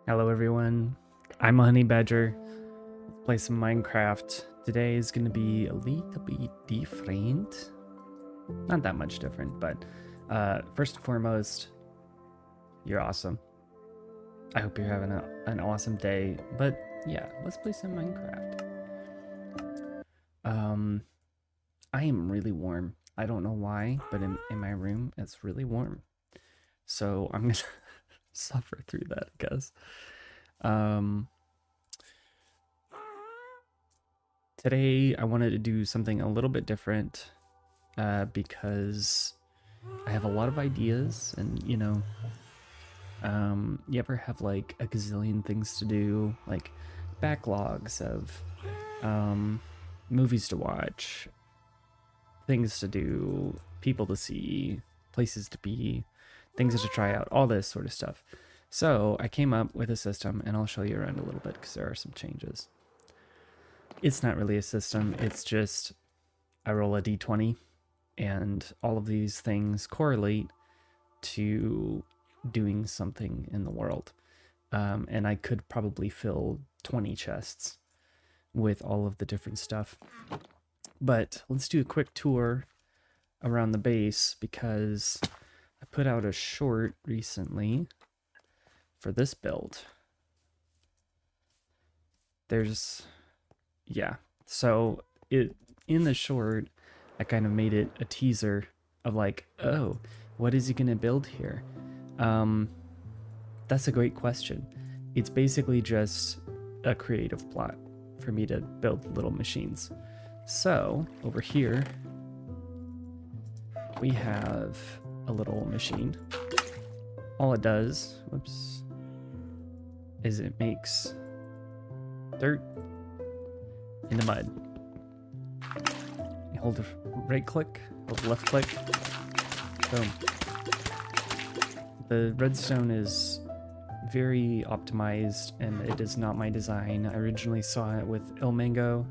Hello everyone, I'm a honey badger. Let's play some Minecraft. Today is going to be a little bit different. Not that much different, but first and foremost, you're awesome. I hope you're having an awesome day. But yeah, let's play some Minecraft. I am really warm. I don't know why, but in my room, it's really warm. So I'm going to suffer through that, I guess. Today I wanted to do something a little bit different because I have a lot of ideas and you ever have like a gazillion things to do, like backlogs of movies to watch, things to do, people to see, places to be, things to try out, all this sort of stuff. So I came up with a system and I'll show you around a little bit because there are some changes. It's not really a system, it's just I roll a d20 and all of these things correlate to doing something in the world. And I could probably fill 20 chests with all of the different stuff. But let's do a quick tour around the base because I put out a short recently for this build. So in the short, I kind of made it a teaser of like, oh, what is he gonna build here? That's a great question. It's basically just a creative plot for me to build little machines. So over here, we have a little machine. All it does, whoops, is it makes dirt into mud. You hold right click, hold left click, boom. The redstone is very optimized and it is not my design. I originally saw it with Ilmango.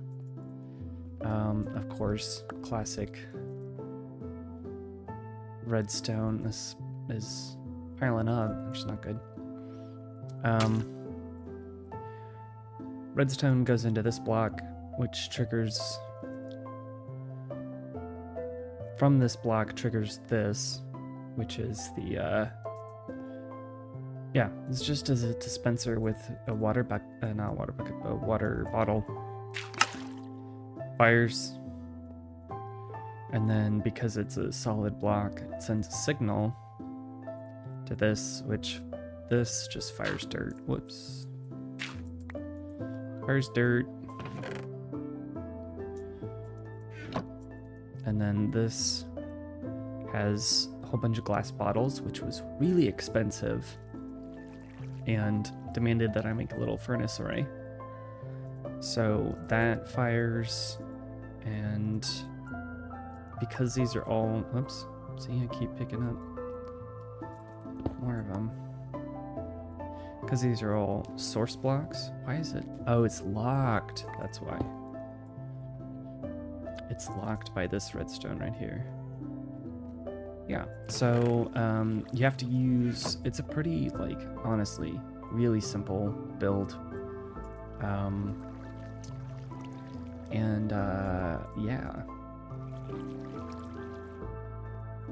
Of course, classic redstone. This is piling up, which is not good. Redstone goes into this block, which triggers from this block triggers this, which is the it's just as a dispenser with a water water bottle. Fires, and then because it's a solid block, it sends a signal to this, which this just fires dirt. Whoops. Fires dirt. And then this has a whole bunch of glass bottles, which was really expensive and demanded that I make a little furnace array. So that fires, and because these are all, whoops, see, I keep picking up more of them. Because these are all source blocks. Why is it? Oh, it's locked. That's why. It's locked by this redstone right here. Yeah, so you have to use, it's a pretty, like, honestly, really simple build. Yeah.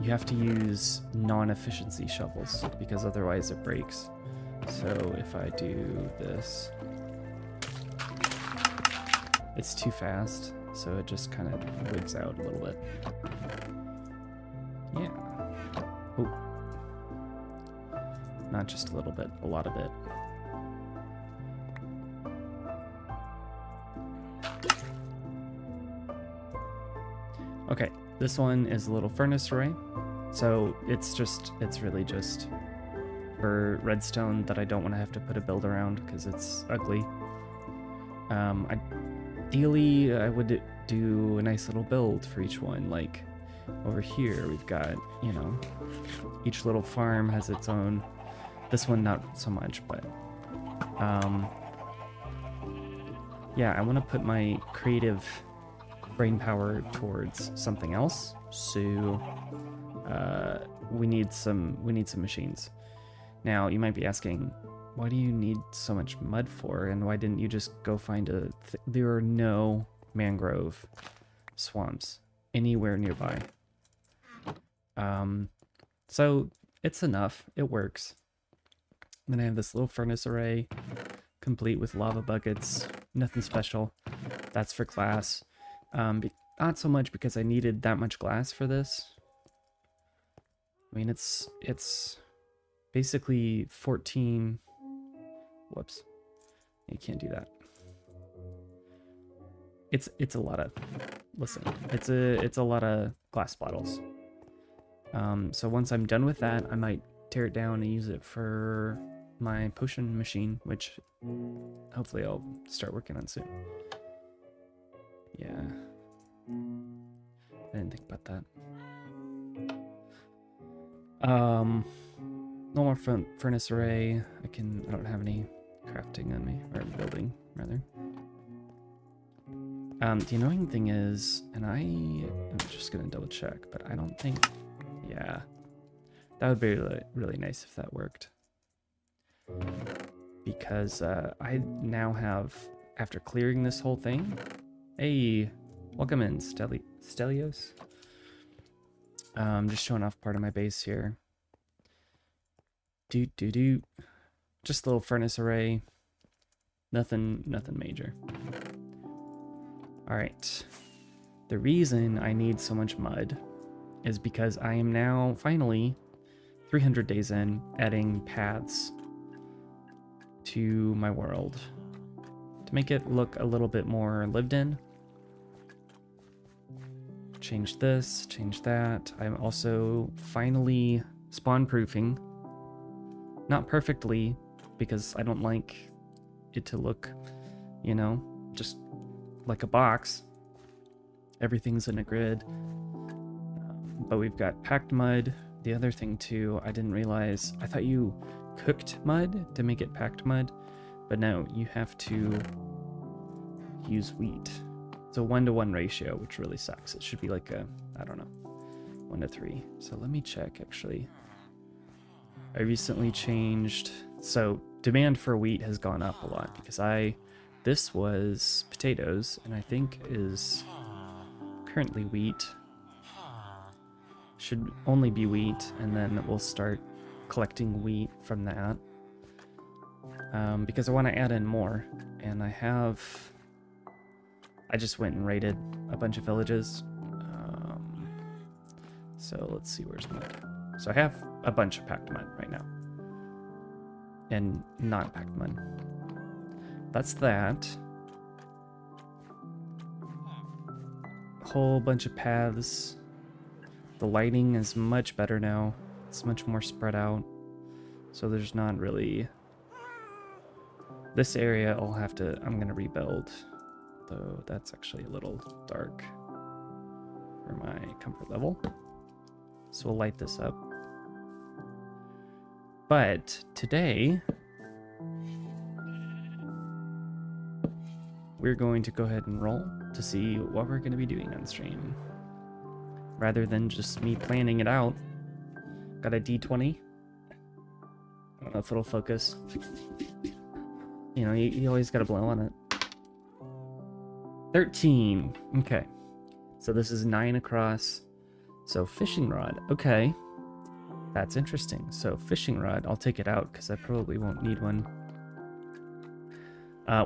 You have to use non-efficiency shovels because otherwise it breaks. So if I do this, it's too fast, so it just kind of wigs out a little bit. Yeah. Oh. Not just a little bit, a lot of it. Okay, this one is a little furnace array. So it's really just for redstone that I don't want to have to put a build around because it's ugly. Ideally, I would do a nice little build for each one. Like over here, we've got, each little farm has its own. This one, not so much, but yeah, I want to put my creative brain power towards something else. So we need some machines. Now you might be asking, Why do you need so much mud for? And why didn't you just go find a... There are no mangrove swamps anywhere nearby. So it's enough. It works. Then I have this little furnace array, complete with lava buckets. Nothing special. That's for glass. Not so much because I needed that much glass for this. I mean, it's basically 14... Whoops. You can't do that. It's a lot of... Listen, it's a lot of glass bottles. So once I'm done with that, I might tear it down and use it for my potion machine, which hopefully I'll start working on soon. Yeah. I didn't think about that. No more furnace array. I don't have any crafting on me, or building, rather. The annoying thing is, and I'm just gonna double check, but I don't think, yeah. That would be really nice if that worked. Because I now have, after clearing this whole thing, hey, welcome in, Stelios. Just showing off part of my base here. Just a little furnace array. Nothing major. All right. The reason I need so much mud is because I am now finally 300 days in adding paths to my world to make it look a little bit more lived in. Change this, change that. I'm also finally spawn proofing. Not perfectly, because I don't like it to look, you know, just like a box. Everything's in a grid. But we've got packed mud. The other thing too, I didn't realize, I thought you cooked mud to make it packed mud, but no, you have to use wheat. It's a 1-to-1 ratio, which really sucks. It should be like a, I don't know, 1-to-3. So let me check actually. I recently changed, so demand for wheat has gone up a lot because this was potatoes and I think is currently wheat. Should only be wheat, and then we'll start collecting wheat from that. Because I want to add in more, and I just went and raided a bunch of villages. So let's see, where's mud? So I have a bunch of packed mud right now. And not packed mud. That's that. A whole bunch of paths. The lighting is much better now. It's much more spread out. So there's not really... This area I'm gonna rebuild. Though that's actually a little dark for my comfort level. So we'll light this up. But today, we're going to go ahead and roll to see what we're gonna be doing on stream. Rather than just me planning it out. Got a D20. I don't know if it'll focus. You know, you always gotta blow on it. 13. Okay. So this is 9 across. So fishing rod. Okay. That's interesting. So fishing rod, I'll take it out because I probably won't need one.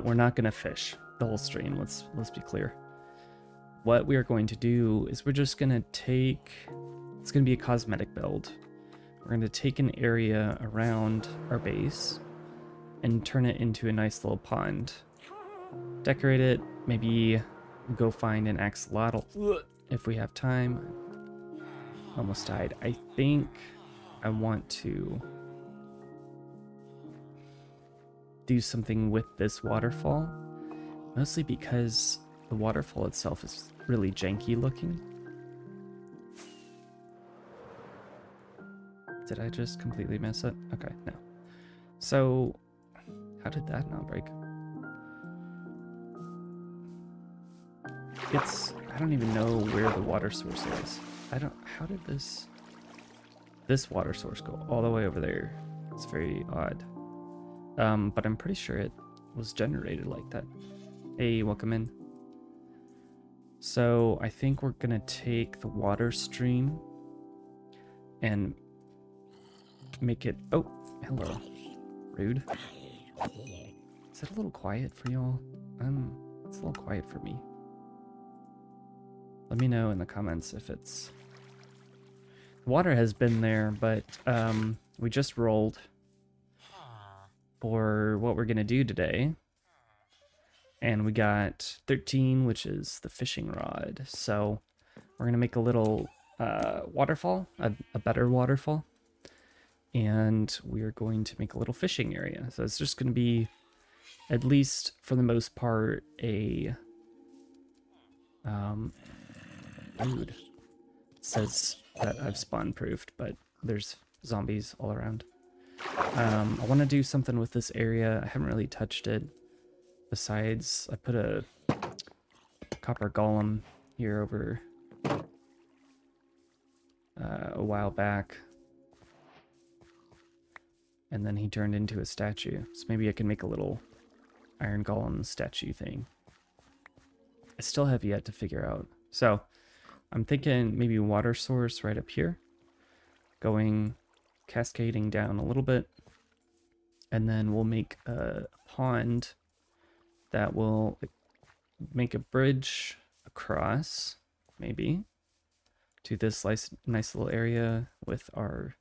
We're not gonna fish the whole stream. Let's be clear. What we are going to do is we're just going to take, it's going to be a cosmetic build. We're going to take an area around our base and turn it into a nice little pond. Decorate it, maybe go find an axolotl if we have time. Almost died. I think I want to do something with this waterfall, mostly because the waterfall itself is really janky looking. Did I just completely miss it? Okay, no. So, how did that not break? I don't even know where the water source is. How did this water source go all the way over there? It's very odd. but I'm pretty sure it was generated like that. Hey, welcome in. So I think we're gonna take the water stream and make it... Oh, hello. Rude. Is it a little quiet for y'all? It's a little quiet for me. Let me know in the comments if it's... The water has been there, but we just rolled for what we're gonna do today. And we got 13, which is the fishing rod. So we're gonna make a little waterfall, a better waterfall. And we're going to make a little fishing area. So it's just gonna be, at least for the most part, a food. It says that I've spawn proofed, but there's zombies all around. I want to do something with this area. I haven't really touched it. Besides, I put a copper golem here over a while back. And then he turned into a statue. So maybe I can make a little iron golem statue thing. I still have yet to figure out. So I'm thinking maybe water source right up here. Going, cascading down a little bit. And then we'll make a pond that will make a bridge across, maybe, to this nice little area with our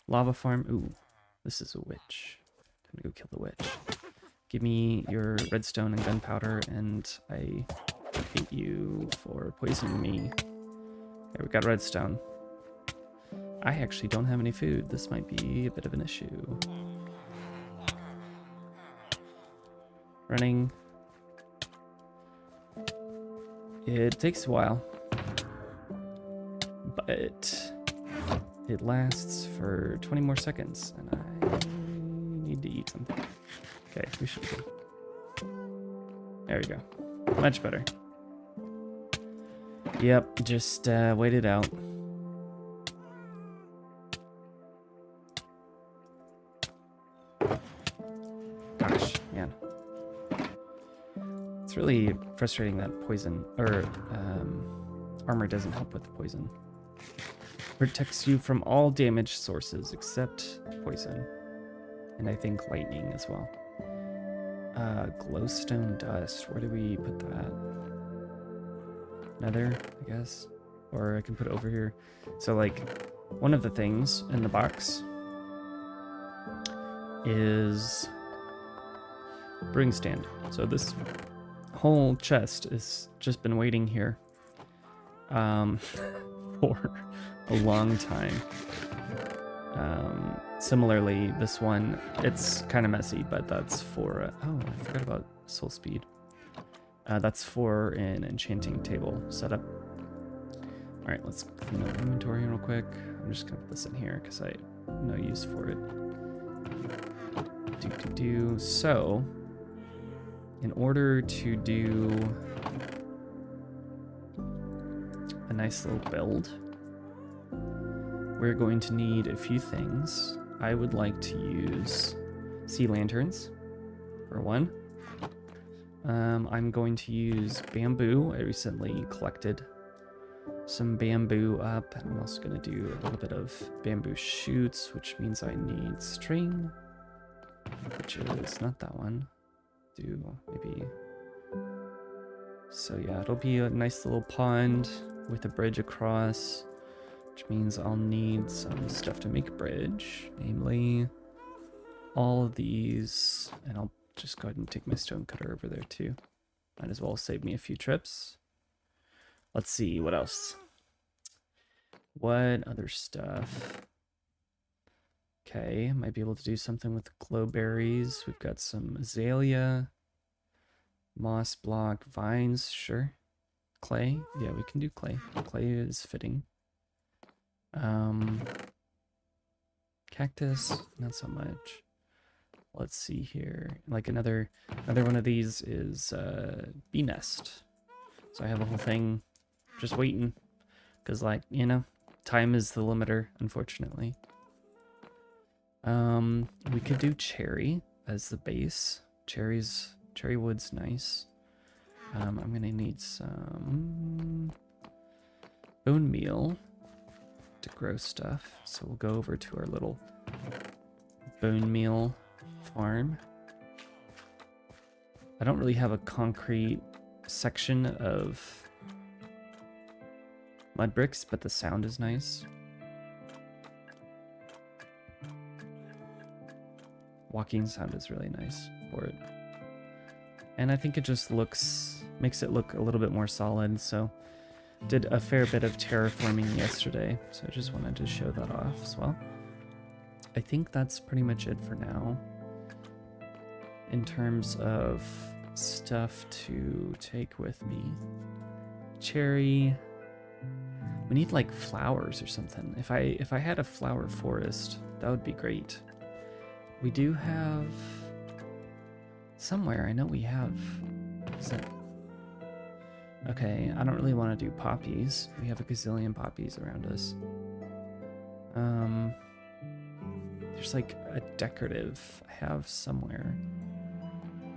lava farm. Ooh, this is a witch. Time to go kill the witch. Give me your redstone and gunpowder, and I hate you for poisoning me. Okay, we got redstone. I actually don't have any food. This might be a bit of an issue. Running. It takes a while, but it lasts for 20 more seconds, and I need to eat something. Okay, we should be. There we go. Much better. Yep, just wait it out. Gosh, man. It's really frustrating that poison, or armor doesn't help with the poison. Protects you from all damage sources except poison. And I think lightning as well. Glowstone dust. Where do we put that? Nether, I guess. Or I can put it over here. So, like, one of the things in the box is brewing stand. So this whole chest has just been waiting here for a long time. Similarly, this one, it's kind of messy, but that's for oh, I forgot about soul speed. That's for an enchanting table setup. All right, let's clean up inventory real quick. I'm just gonna put this in here because I have no use for it. So, in order to do a nice little build, we're going to need a few things. I would like to use sea lanterns, for one. I'm going to use bamboo. I recently collected some bamboo up, and I'm also going to do a little bit of bamboo shoots, which means I need string, which is not that one. Do maybe. So yeah, it'll be a nice little pond with a bridge across, which means I'll need some stuff to make a bridge, namely all of these, and I'll just go ahead and take my stone cutter over there too. Might as well save me a few trips. Let's see, what else? What other stuff? Okay, might be able to do something with glowberries. We've got some azalea, moss block, vines, sure. Clay, yeah, we can do clay. Clay is fitting. Cactus, not so much. Let's see here. Like another one of these is bee nest. So I have a whole thing just waiting, because, like, you know, time is the limiter, unfortunately. We could do cherry. as the base. Cherry wood's nice. I'm gonna need some bone meal to grow stuff. So we'll go over to our little bone meal farm. I don't really have a concrete section of mud bricks, but the sound is nice. Walking sound is really nice for it. And I think it just makes it look a little bit more solid. So did a fair bit of terraforming yesterday. So I just wanted to show that off as well. I think that's pretty much it for now. In terms of stuff to take with me. Cherry. We need like flowers or something. If I had a flower forest, that would be great. We do have somewhere, I know we have. Is that okay? I don't really want to do poppies. We have a gazillion poppies around us. There's like a decorative I have somewhere.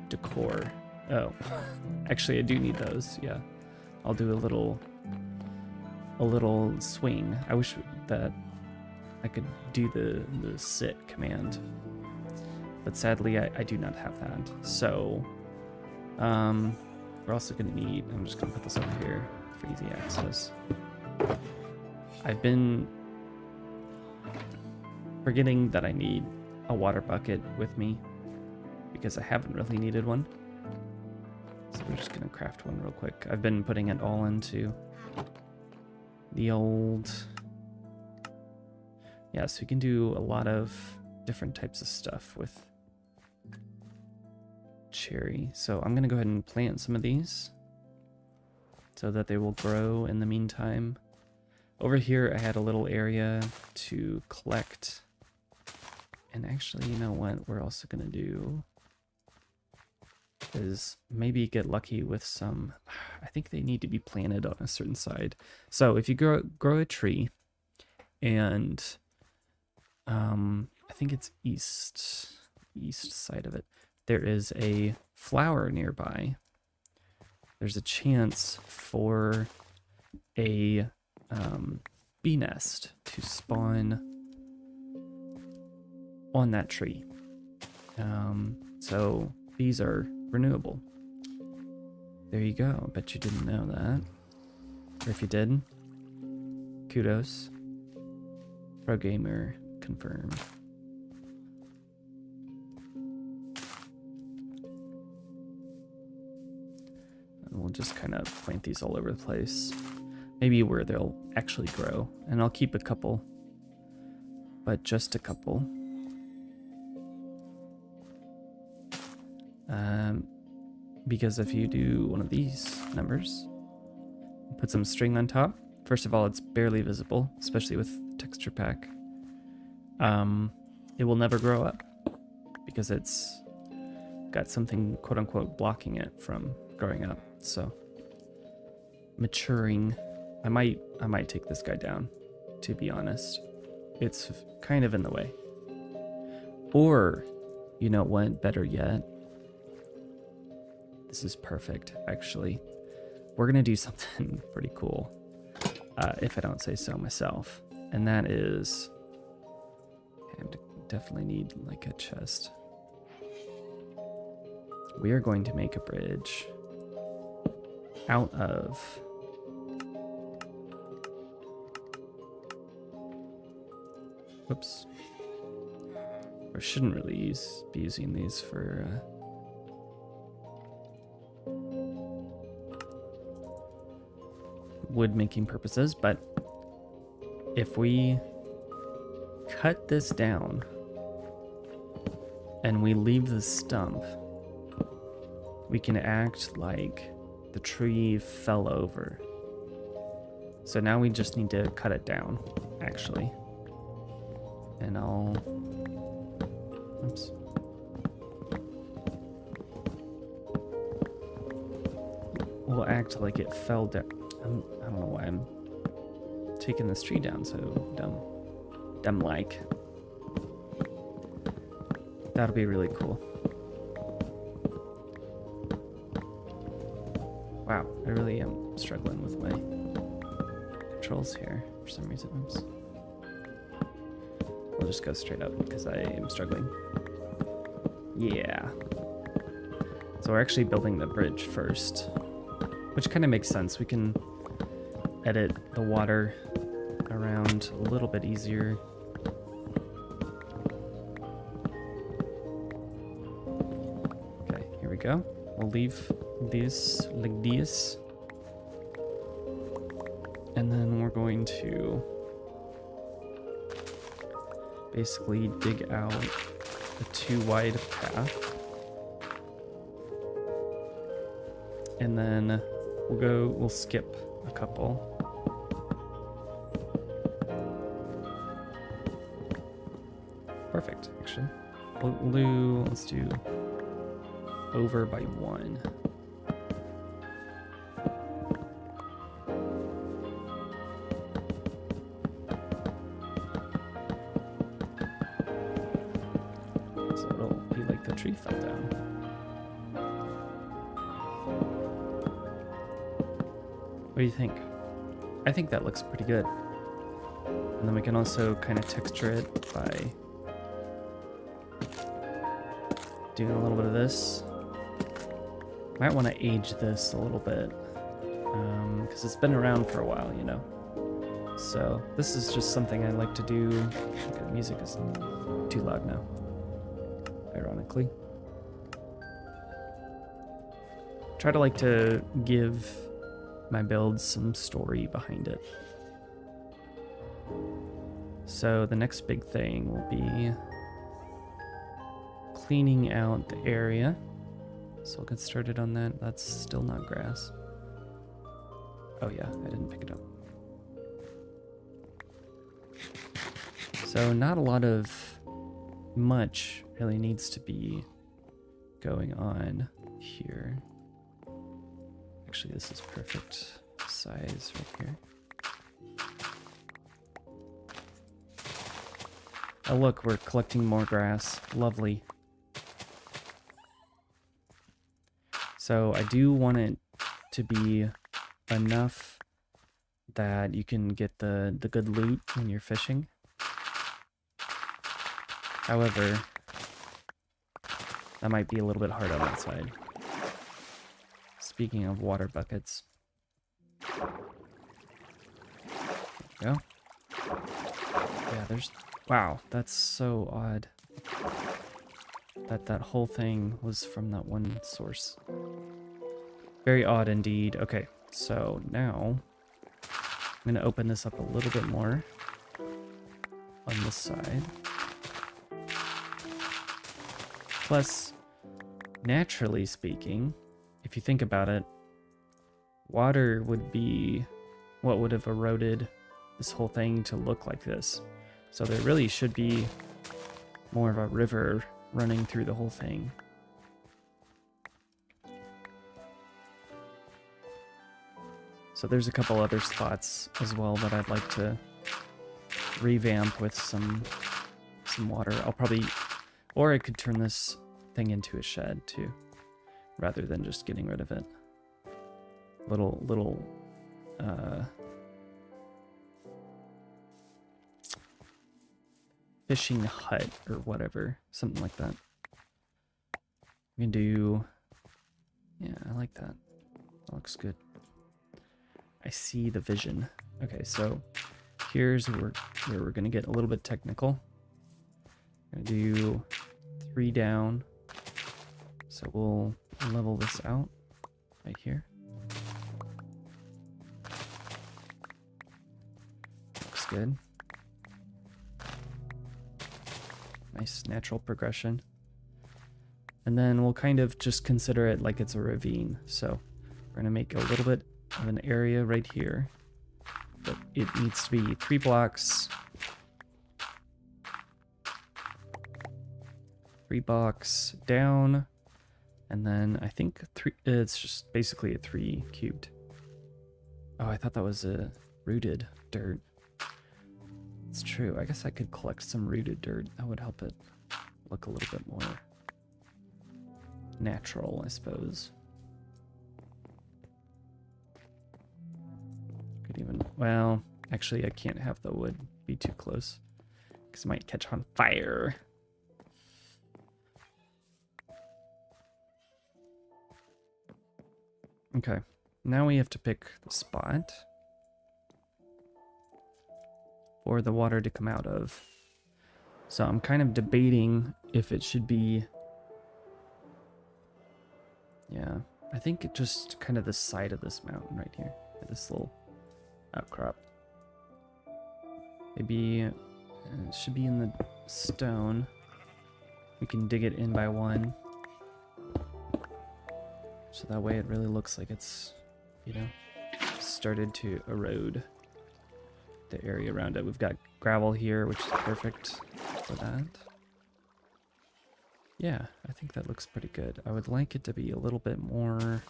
Decor. Oh, actually I do need those. Yeah, I'll do a little swing. I wish that I could do the sit command, but sadly I do not have that. So we're also gonna need, I'm just gonna put this over here for easy access. I've been forgetting that I need a water bucket with me because I haven't really needed one. So we're just gonna craft one real quick. I've been putting it all into the old, yeah, so you can do a lot of different types of stuff with cherry. So I'm gonna go ahead and plant some of these so that they will grow in the meantime. Over here I had a little area to collect, and actually, you know what we're also gonna do is maybe get lucky with some, I think they need to be planted on a certain side. So if you grow a tree, and I think it's east side of it, there is a flower nearby. There's a chance for a bee nest to spawn on that tree. So bees are renewable. There you go. I bet you didn't know that. Or if you did, kudos. Pro gamer confirmed. And we'll just kind of plant these all over the place. Maybe where they'll actually grow. And I'll keep a couple, but just a couple. Because if you do one of these numbers, put some string on top. First of all, it's barely visible, especially with texture pack. It will never grow up because it's got something quote unquote blocking it from growing up. So maturing, I might take this guy down, to be honest. It's kind of in the way. Or, you know what, better yet, this is perfect, actually. We're gonna do something pretty cool, if I don't say so myself. And that is, I definitely need like a chest. We are going to make a bridge out of whoops. Or shouldn't really be using these for wood making purposes, but if we cut this down and we leave the stump, we can act like the tree fell over. So now we just need to cut it down, actually. And oops. We'll act like it fell down. I don't know why I'm taking this tree down so dumb like. That'll be really cool. Wow, I really am struggling with my controls here for some reason. Oops. We'll just go straight up because I am struggling. Yeah. So we're actually building the bridge first, which kind of makes sense. We can edit the water around a little bit easier. Okay, here we go. We'll leave these like this. And then we're going to basically dig out a too wide path. And then we'll skip a couple. Perfect, actually. Let's do over by 1. So it'll be like the tree fell down. What do you think? I think that looks pretty good. And then we can also kind of texture it by doing a little bit of this. Might want to age this a little bit because it's been around for a while, you know. So this is just something I like to do. Okay, the music is too loud now, ironically. Try to like to give my build some story behind it. So the next big thing will be cleaning out the area. So we'll get started on that. That's still not grass. Oh yeah, I didn't pick it up. So not a lot of much really needs to be going on here. Actually, this is perfect size right here. Oh look, we're collecting more grass. Lovely. So I do want it to be enough that you can get the good loot when you're fishing. However, that might be a little bit hard on that side. Speaking of water buckets. There we go. Yeah, there's... Wow, that's so odd. That whole thing was from that one source. Very odd indeed. Okay, so now I'm going to open this up a little bit more on this side. Plus, naturally speaking, if you think about it, water would be what would have eroded this whole thing to look like this. So there really should be more of a river running through the whole thing. So there's a couple other spots as well that I'd like to revamp with some water. I'll probably, or I could turn this thing into a shed too, rather than just getting rid of it. Little fishing hut or whatever, something like that. We can do, yeah, I like that. That looks good. I see the vision. Okay, so here's where we're gonna get a little bit technical. Gonna do 3 down. So we'll level this out right here. Looks good. Nice natural progression. And then we'll kind of just consider it like it's a ravine. So we're gonna make a little bit of an area right here. But it needs to be 3 blocks. 3 blocks down. And then I think 3, it's just basically a 3 cubed. Oh, I thought that was a rooted dirt. It's true. I guess I could collect some rooted dirt. That would help it look a little bit more natural, I suppose. Could even, well, actually I can't have the wood be too close because it might catch on fire. Okay, now we have to pick the spot for the water to come out of. So I'm kind of debating if it should be, yeah, I think it just kind of the side of this mountain right here, this little outcrop. Maybe it should be in the stone. We can dig it in by one. So that way it really looks like it's, you know, started to erode the area around it. We've got gravel here, which is perfect for that. Yeah, I think that looks pretty good. I would like it to be a little bit more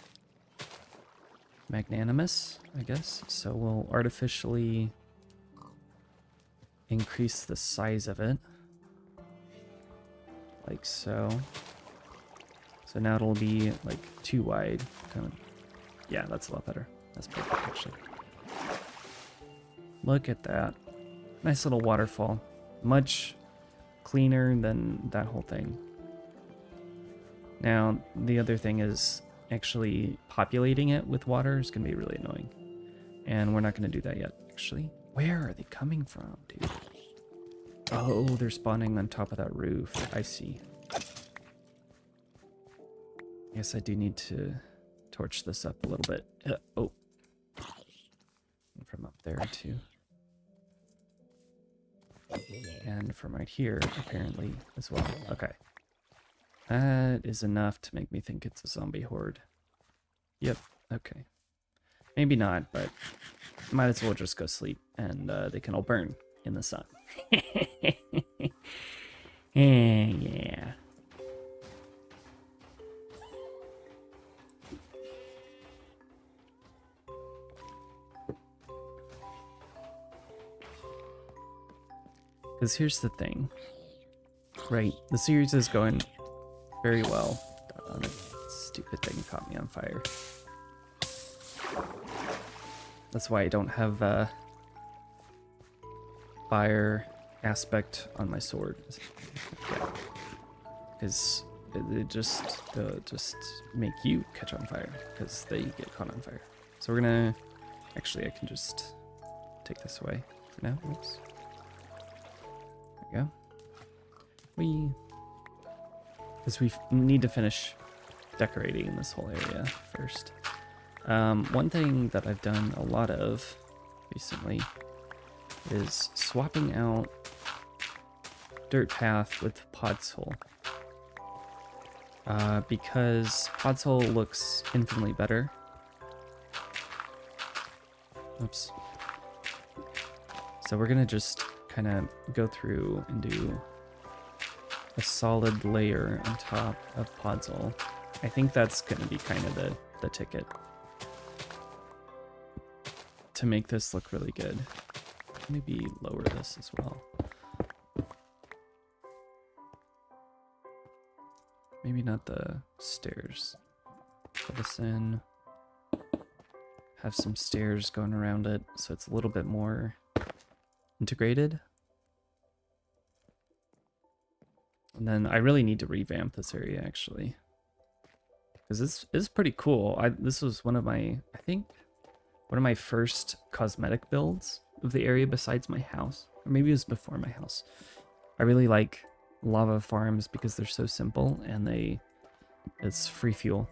magnanimous, I guess. So we'll artificially increase the size of it. Like so. So now it'll be like too wide. Kind of. Yeah, that's a lot better. That's perfect, actually. Look at that. Nice little waterfall. Much cleaner than that whole thing. Now, the other thing is actually populating it with water is going to be really annoying. And we're not going to do that yet, actually. Where are they coming from, dude? Oh, they're spawning on top of that roof. I see. I guess I do need to torch this up a little bit. Oh. From up there, too. And from right here, apparently, as well. Okay. That is enough to make me think it's a zombie horde. Yep, okay. Maybe not, but might as well just go sleep, and they can all burn in the sun. Yeah. Because here's the thing. Right, the series is going very well. That stupid thing caught me on fire. That's why I don't have fire aspect on my sword. Because it just make you catch on fire because they get caught on fire. So we're gonna actually I can just take this away for now. Oops. There we go. Because we need to finish decorating this whole area first. One thing that I've done a lot of recently is swapping out dirt path with podzol. Because podzol looks infinitely better. Oops. So we're gonna just kind of go through and do a solid layer on top of podzol. I think that's gonna be kind of the ticket to make this look really good. Maybe lower this as well. Maybe not the stairs. Put this in. Have some stairs going around it so it's a little bit more integrated. And then I really need to revamp this area actually. Because this is pretty cool. This was one of my, I think, one of my first cosmetic builds of the area besides my house. Or maybe it was before my house. I really like lava farms because they're so simple and it's free fuel.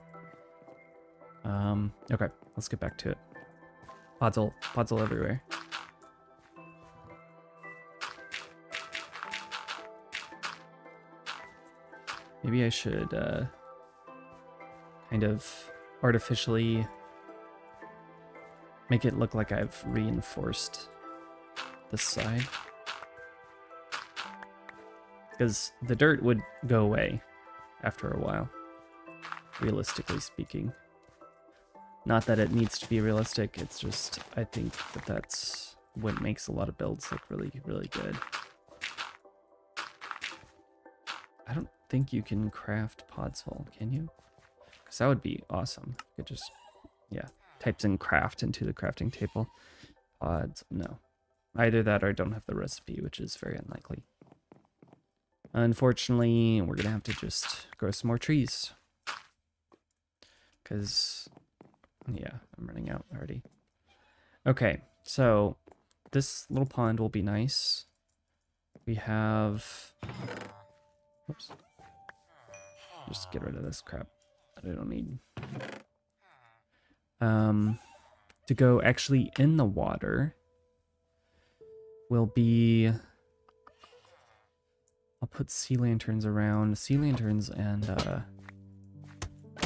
Okay, let's get back to it. Podzol everywhere. Maybe I should kind of artificially make it look like I've reinforced this side. Because the dirt would go away after a while, realistically speaking. Not that it needs to be realistic, it's just, I think that that's what makes a lot of builds look really, really good. I don't think you can craft podzol, can you? Because that would be awesome. You could just, yeah, types in craft into the crafting table. pods. No. Either that or I don't have the recipe, which is very unlikely. Unfortunately, we're going to have to just grow some more trees. Because, yeah, I'm running out already. Okay, so this little pond will be nice. We have... Oops. Just get rid of this crap that I don't need. To go actually in the water will be... I'll put sea lanterns around. Sea lanterns and,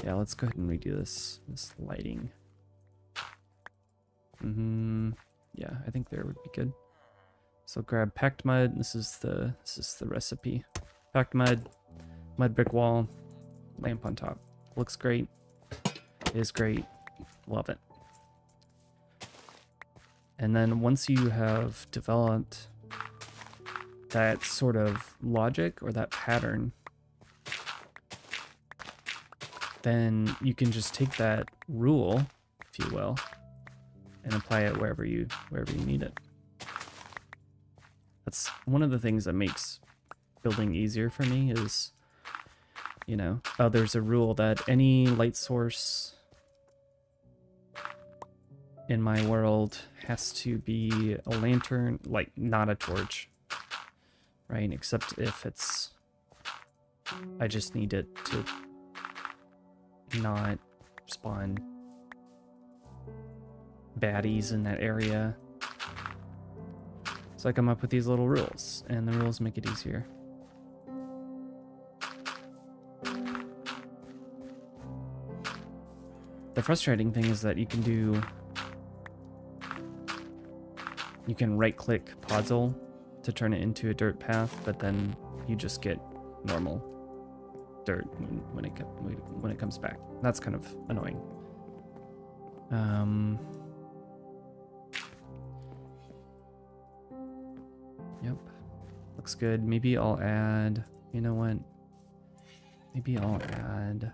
yeah, let's go ahead and redo this lighting. Yeah, I think there would be good. So grab packed mud. This is the recipe. Packed mud, mud brick wall, lamp on top. Looks great. Is great. Love it. And then once you have developed that sort of logic or that pattern, then you can just take that rule, if you will, and apply it wherever you need it. That's one of the things that makes building easier for me is, you know, there's a rule that any light source in my world has to be a lantern, like not a torch, right? Except if it's, I just need it to not spawn baddies in that area. So I come up with these little rules, and the rules make it easier. The frustrating thing is that you can right-click Podzol to turn it into a dirt path, but then you just get normal dirt when it comes back. That's kind of annoying. Yep, looks good. Maybe I'll add, you know what? Maybe I'll add,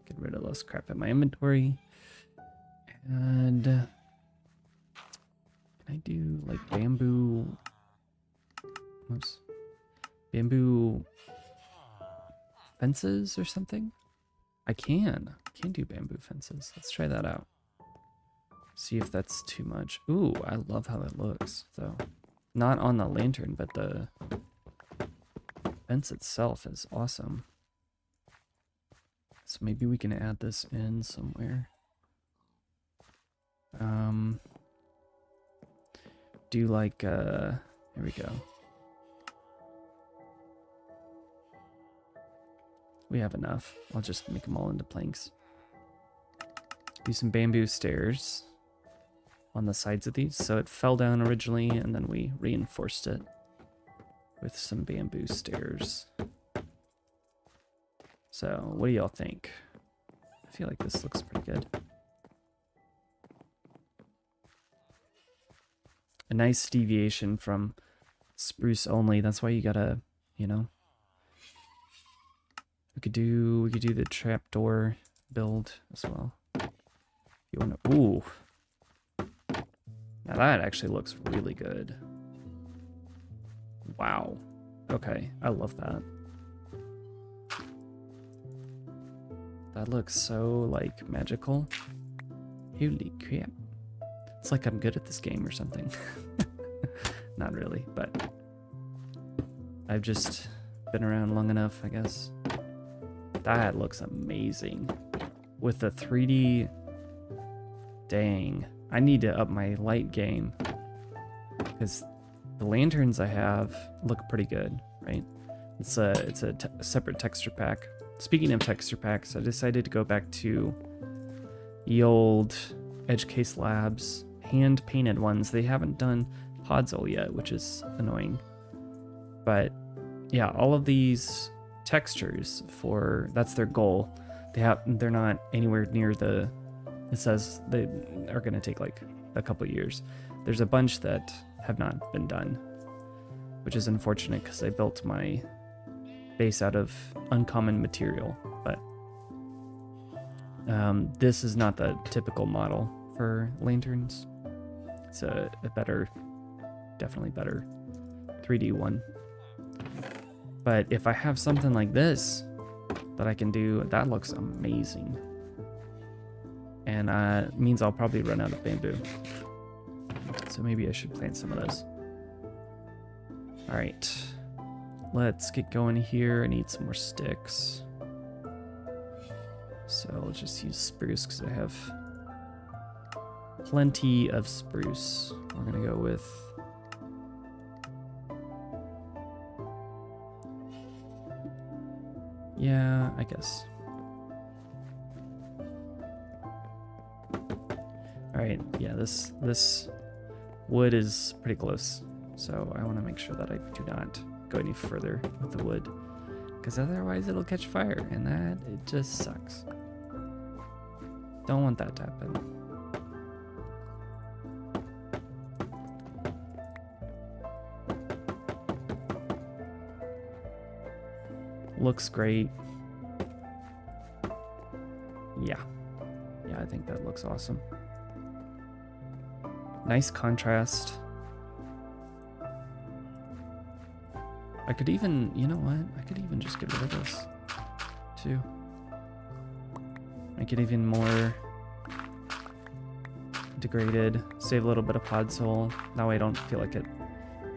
get rid of this crap in my inventory. And can I do like bamboo? Oops. Bamboo fences or something? I can do bamboo fences. Let's try that out. See if that's too much. Ooh, I love how that looks though. Not on the lantern, but the fence itself is awesome. So maybe we can add this in somewhere. Do like, here we go. We have enough. I'll just make them all into planks. Do some bamboo stairs on the sides of these. So it fell down originally, and then we reinforced it with some bamboo stairs. So what do y'all think? I feel like this looks pretty good. A nice deviation from spruce only. That's why you gotta, you know. We could do the trapdoor build as well. You wanna, ooh. Now that actually looks really good. Wow. Okay, I love that. That looks so, like, magical. Holy crap. It's like I'm good at this game or something. Not really, but I've just been around long enough, I guess. That looks amazing. With the 3D... Dang. I need to up my light game. Because the lanterns I have look pretty good, right? It's a separate texture pack. Speaking of texture packs, I decided to go back to the old Edgecase Labs hand-painted ones. They haven't done Podzol yet, which is annoying. But yeah, all of these textures that's their goal. They're not anywhere near the, it says they are going to take like a couple years. There's a bunch that have not been done, which is unfortunate because I built my base out of uncommon material, but this is not the typical model for lanterns. It's a better, definitely better 3D one. But if I have something like this that I can do, that looks amazing. And it means I'll probably run out of bamboo. So maybe I should plant some of those. All right, let's get going here. I need some more sticks. So I'll just use spruce because I have plenty of spruce. We're gonna go with yeah, I guess. All right, yeah, this wood is pretty close, so I want to make sure that I do not go any further with the wood, because otherwise it'll catch fire, and that it just sucks. Don't want that to happen. Looks great. Yeah, I think that looks awesome. Nice contrast. I could even, you know what? I could even just get rid of this too. Make it even more degraded. Save a little bit of pod soul. That way I don't feel like it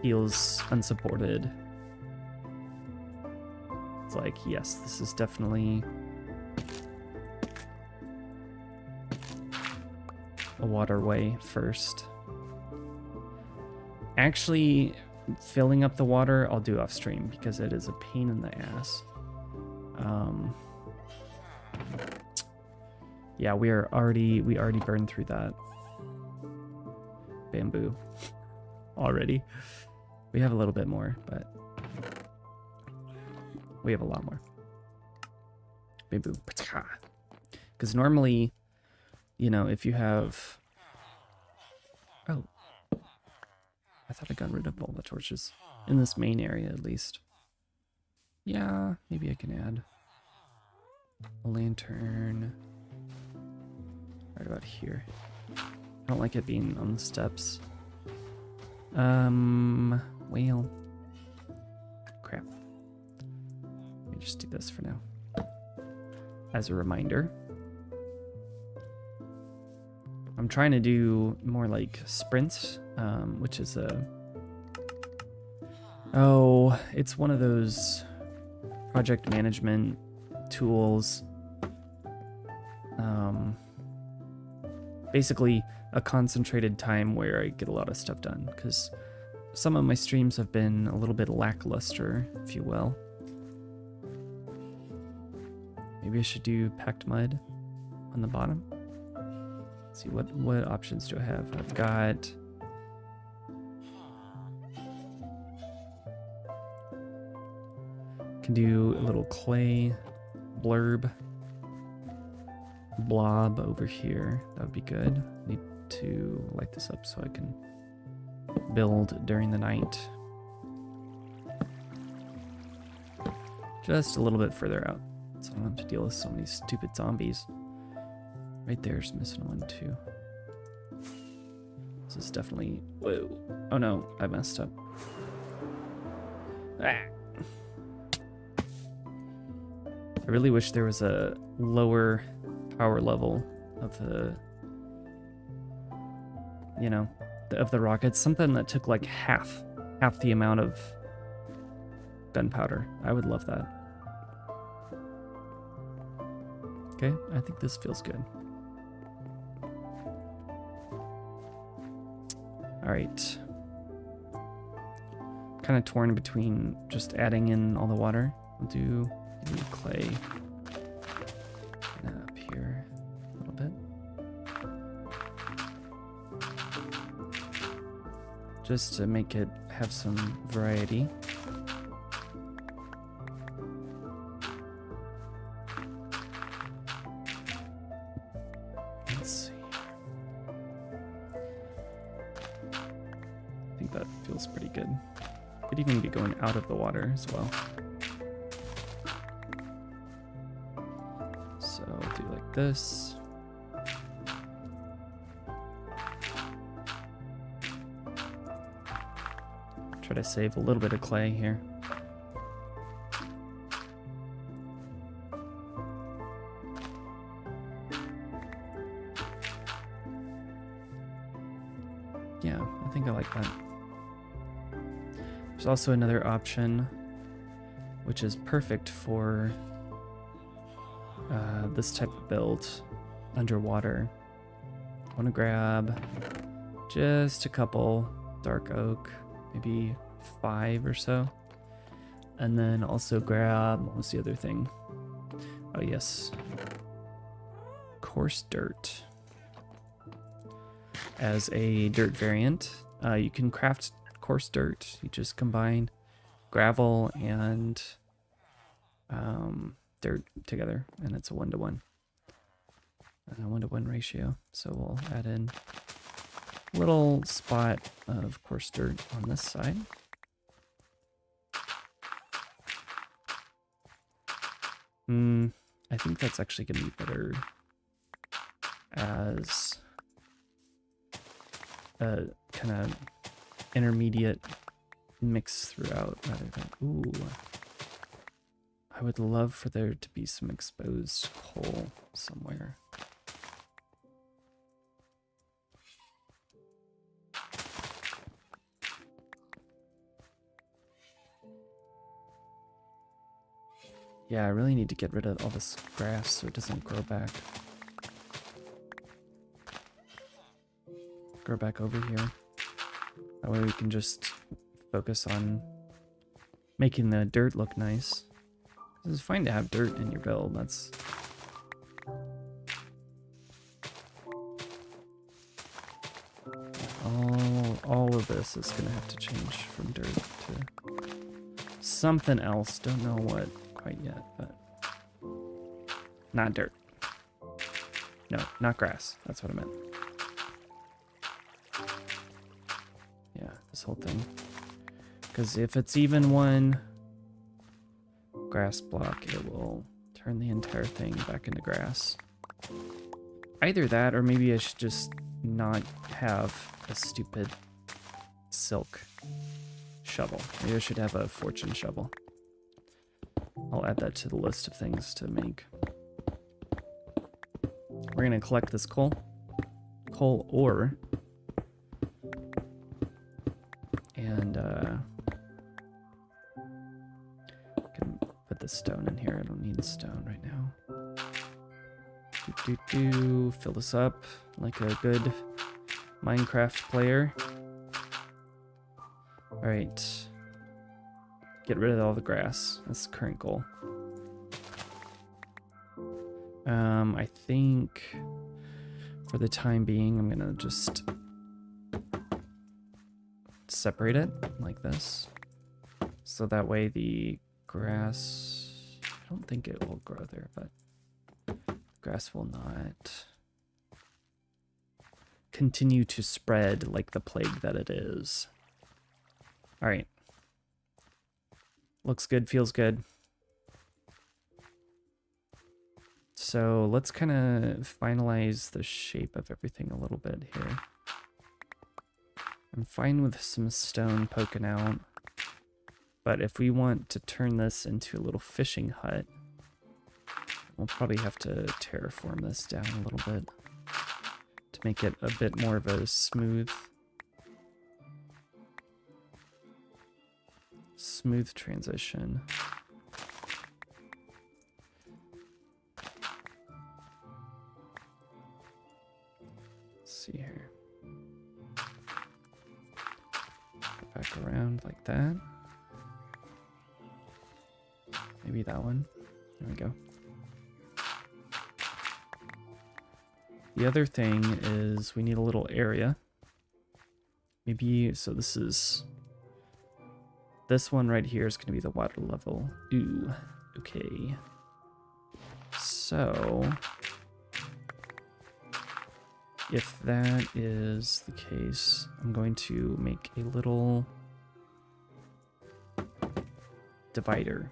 feels unsupported. It's like, yes, this is definitely a waterway first. Actually, filling up the water, I'll do off stream because it is a pain in the ass. Yeah, we already burned through that bamboo already. We have a little bit more, but we have a lot more bamboo. Because normally, you know, if you have, oh, I thought I got rid of all the torches in this main area at least. Yeah, maybe I can add a lantern right about here. I don't like it being on the steps. Well, crap. Let me just do this for now. As a reminder, I'm trying to do more like sprints, which is it's one of those project management tools. Basically a concentrated time where I get a lot of stuff done, because some of my streams have been a little bit lackluster, if you will. Maybe I should do packed mud on the bottom. Let's see, what options do I have? I've got can do a little clay blurb blob over here. That would be good. Need to light this up so I can build during the night. Just a little bit further out, so I don't have to deal with so many stupid zombies. Right there's missing one too. This is definitely, whoa. Oh no, I messed up. Ah. I really wish there was a lower power level of the, you know, of the rockets. Something that took like half the amount of gunpowder. I would love that. Okay, I think this feels good. All right. Kind of torn between just adding in all the water. We'll do clay up here a little bit. Just to make it have some variety. Let's see. I think that feels pretty good. Could even be going out of the water as well. So I'll do like this. to save a little bit of clay here. Yeah, I think I like that. There's also another option which is perfect for this type of build underwater. I want to grab just a couple dark oak, maybe 5 or so, and then also grab, what was the other thing? Oh yes, coarse dirt as a dirt variant. You can craft coarse dirt. You just combine gravel and dirt together, and it's a 1-to-1, 1-to-1 ratio. So we'll add in a little spot of coarse dirt on this side. I think that's actually going to be better as a kind of intermediate mix throughout rather than, ooh. I would love for there to be some exposed coal somewhere. Yeah, I really need to get rid of all this grass so it doesn't grow back. Grow back over here. That way we can just focus on making the dirt look nice. It's fine to have dirt in your build. That's all of this is gonna have to change from dirt to something else. Don't know what quite yet, but not dirt. No, not grass. That's what I meant. Yeah, this whole thing. Because if it's even one grass block, it will turn the entire thing back into grass. Either that, or maybe I should just not have a stupid silk shovel. Maybe I should have a fortune shovel. I'll add that to the list of things to make. We're gonna collect this coal ore, and can put the stone in here. I don't need stone right now. Fill this up like a good Minecraft player. All right. Get rid of all the grass. That's the current goal. I think for the time being, I'm gonna just separate it like this. So that way the grass, I don't think it will grow there, but grass will not continue to spread like the plague that it is. All right. Looks good, feels good. So let's kind of finalize the shape of everything a little bit here. I'm fine with some stone poking out, but if we want to turn this into a little fishing hut, we'll probably have to terraform this down a little bit to make it a bit more of a smooth transition. Let's see here. Go back around like that. Maybe that one. There we go. The other thing is we need a little area. Maybe, so this one right here is going to be the water level. Ooh, okay. So, if that is the case, I'm going to make a little divider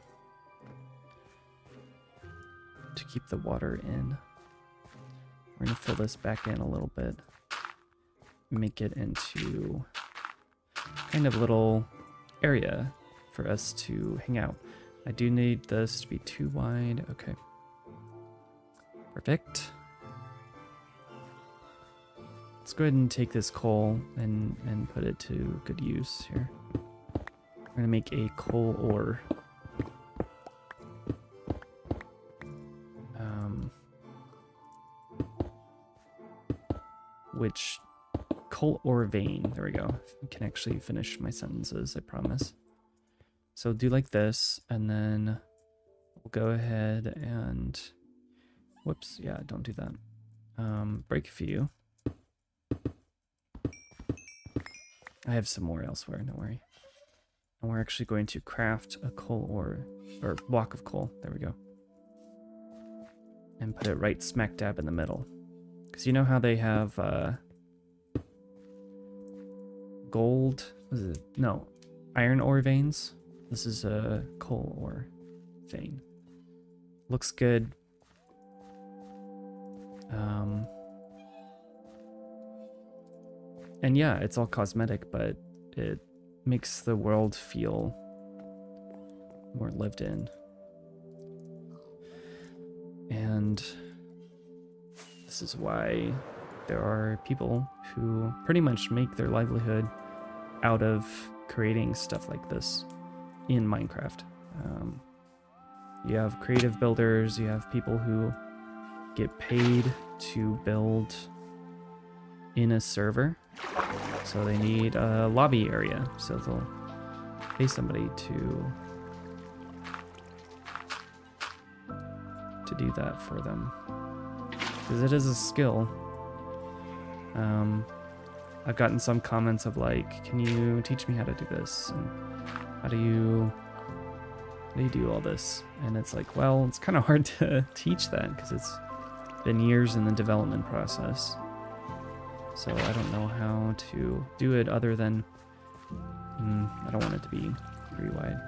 to keep the water in. We're going to fill this back in a little bit, make it into kind of little area for us to hang out. I do need this to be too wide. Okay. Perfect. Let's go ahead and take this coal and put it to good use here. We're gonna make a coal ore. Which coal ore vein? There we go. I can actually finish my sentences, I promise. So do like this, and then we'll go ahead and, whoops, yeah, don't do that. Break a few. I have some more elsewhere, don't worry. And we're actually going to craft a coal ore, or block of coal, there we go. And put it right smack dab in the middle. Because you know how they have gold, what is it? No, iron ore veins? This is a coal ore vein. Looks good. And yeah, it's all cosmetic, but it makes the world feel more lived in. And this is why there are people who pretty much make their livelihood out of creating stuff like this in Minecraft. You have creative builders, you have people who get paid to build in a server. So they need a lobby area, so they'll pay somebody to do that for them. Because it is a skill. I've gotten some comments of like, can you teach me how to do this? And how do you do all this? And it's like, well, it's kind of hard to teach that because it's been years in the development process. So I don't know how to do it other than, I don't want it to be pretty wide.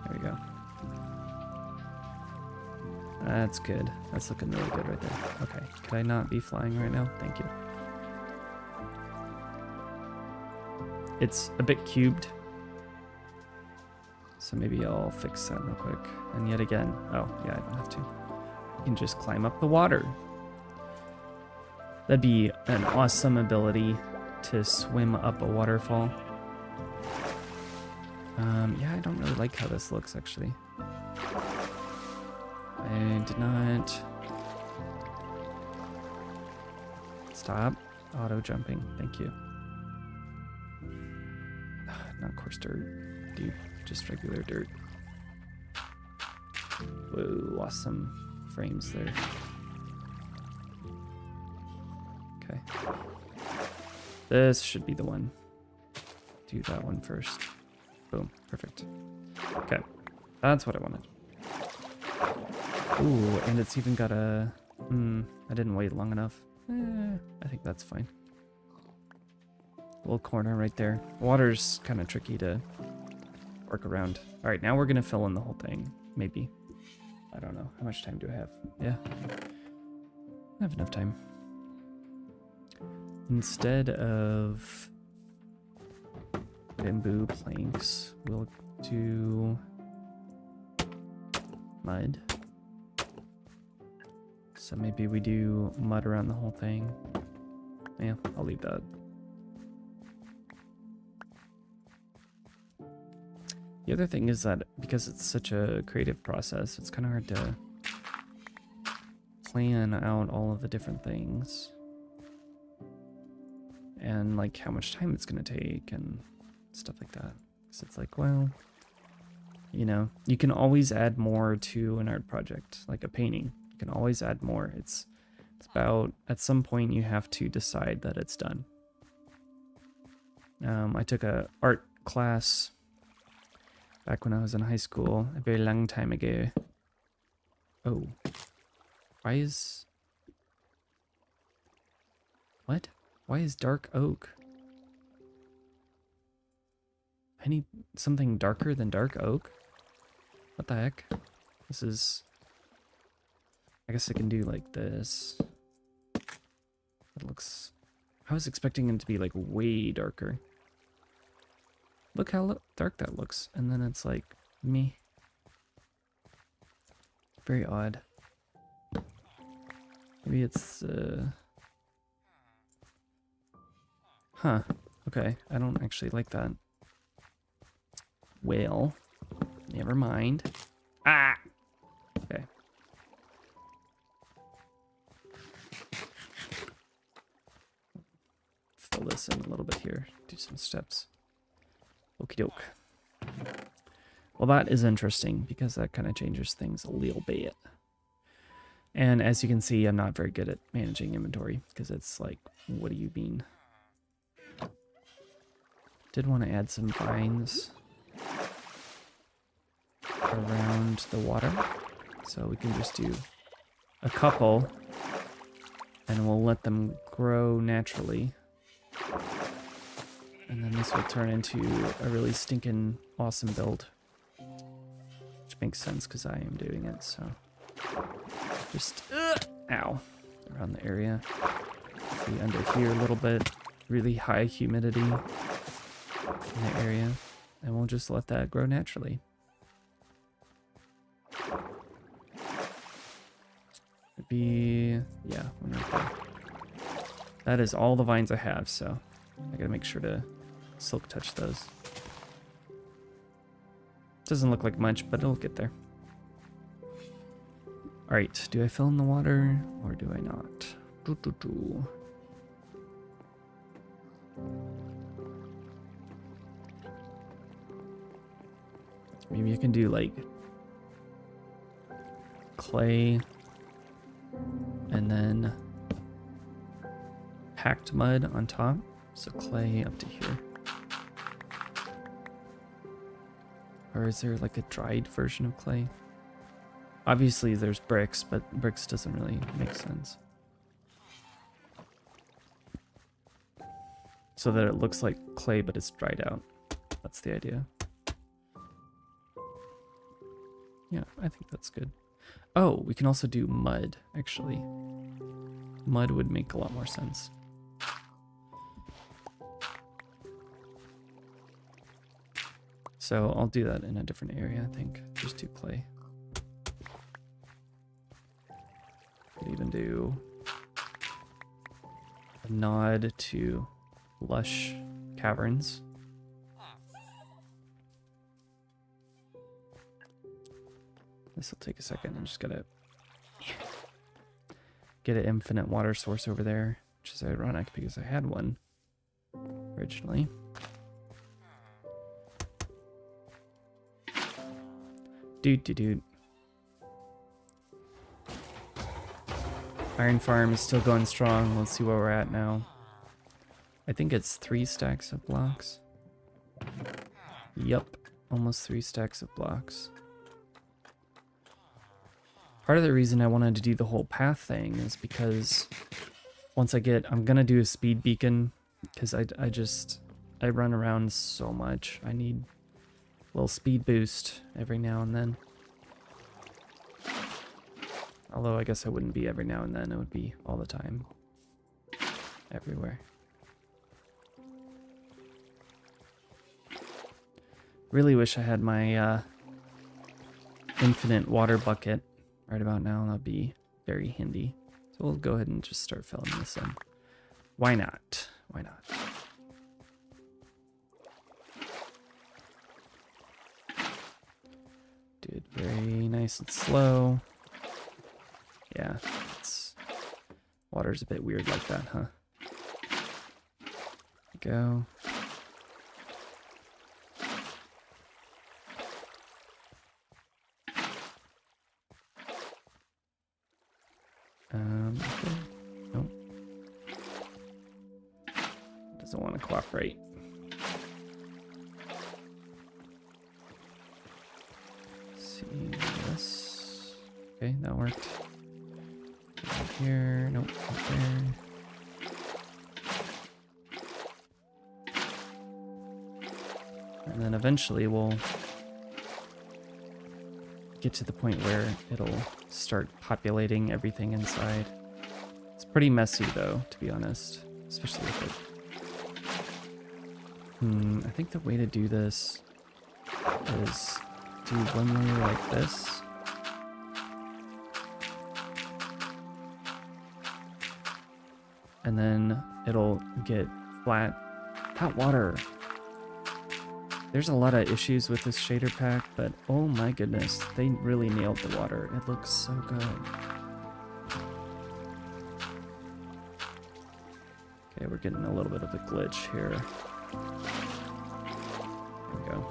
There we go. That's good. That's looking really good right there. Okay, could I not be flying right now? Thank you. It's a bit cubed. So maybe I'll fix that real quick. And yet again, oh yeah, I don't have to. I can just climb up the water. That'd be an awesome ability to swim up a waterfall. Yeah, I don't really like how this looks actually. I did not stop auto jumping. Thank you. Not coarse dirt, dude. Just regular dirt. Whoa, lost some frames there. Okay. This should be the one. Do that one first. Boom, perfect. Okay, that's what I wanted. Ooh, and it's even got a... I didn't wait long enough. I think that's fine. Little corner right there. Water's kind of tricky to work around. All right, now we're gonna fill in the whole thing. Maybe. I don't know. How much time do I have? Yeah. I have enough time. Instead of bamboo planks, we'll do mud. So maybe we do mud around the whole thing. Yeah, I'll leave that. The other thing is that because it's such a creative process, it's kind of hard to plan out all of the different things. And like how much time it's going to take and stuff like that. So it's like, well, you know, you can always add more to an art project, like a painting. You can always add more. It's about, at some point you have to decide that it's done. I took a art class back when I was in high school, a very long time ago. Oh. Why is... What? Why is dark oak? I need something darker than dark oak? What the heck? This is... I guess I can do like this. A looks... I was expecting it to be like way darker. Look how dark that looks. And then it's like me. Very odd. Maybe it's... Huh. Okay. I don't actually like that. Well, never mind. Ah! Okay. Fill this in a little bit here. Do some steps. Okie doke. Well, that is interesting because that kind of changes things a little bit. And as you can see, I'm not very good at managing inventory because it's like, what do you mean? Did want to add some vines around the water. So we can just do a couple and we'll let them grow naturally. And then this will turn into a really stinking awesome build. Which makes sense because I am doing it, so. Just, ow, around the area. Be under here a little bit. Really high humidity in the area. And we'll just let that grow naturally. Maybe, yeah, one right there. That is all the vines I have, so I gotta make sure to silk touch those. Doesn't look like much, but it'll get there. Alright, do I fill in the water or do I not? Maybe you can do like clay and then packed mud on top. So clay up to here. Or is there like a dried version of clay? Obviously there's bricks, but bricks doesn't really make sense. So that it looks like clay, but it's dried out. That's the idea. Yeah, I think that's good. Oh, we can also do mud, actually. Mud would make a lot more sense. So I'll do that in a different area, I think. Just do clay. Could even do a nod to lush caverns. This will take a second. I'm just gonna get an infinite water source over there, which is ironic because I had one originally. Dude. Iron farm is still going strong. Let's see where we're at now. I think it's 3 stacks of blocks. Yup, almost 3 stacks of blocks. Part of the reason I wanted to do the whole path thing is because once I'm gonna do a speed beacon because I run around so much. I need a little speed boost every now and then. Although I guess it wouldn't be every now and then, it would be all the time. Everywhere. Really wish I had my infinite water bucket right about now. That'd be very handy. So we'll go ahead and just start filling this in. Why not? Why not? Do it very nice and slow. Yeah, water's a bit weird like that, huh? Go. Okay. Nope. Doesn't want to cooperate. See this. Okay, that worked. Right here. Nope, not there. And then eventually we'll get to the point where it'll start populating everything inside. It's Pretty messy though, to be honest, especially with it. I think the way to do this is do one layer like this. And then it'll get flat. Hot water. There's a lot of issues with this shader pack, but oh my goodness, they really nailed the water. It looks so good. Okay, we're getting a little bit of a glitch here. There we go.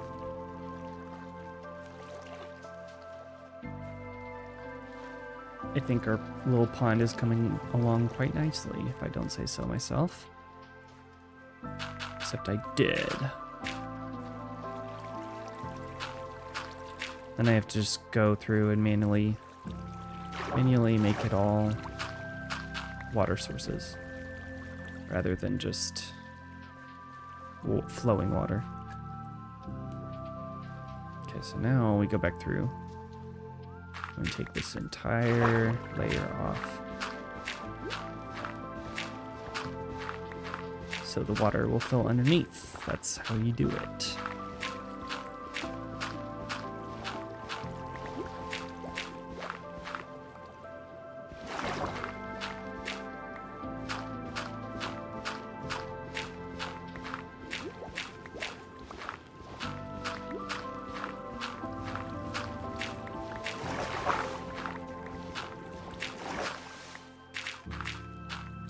I think our little pond is coming along quite nicely, if I don't say so myself. Except I did. Then I have to just go through and manually make it all water sources, rather than just flowing water. Okay, so now we go back through. I'm going to take this entire layer off, so the water will fill underneath. That's how you do it.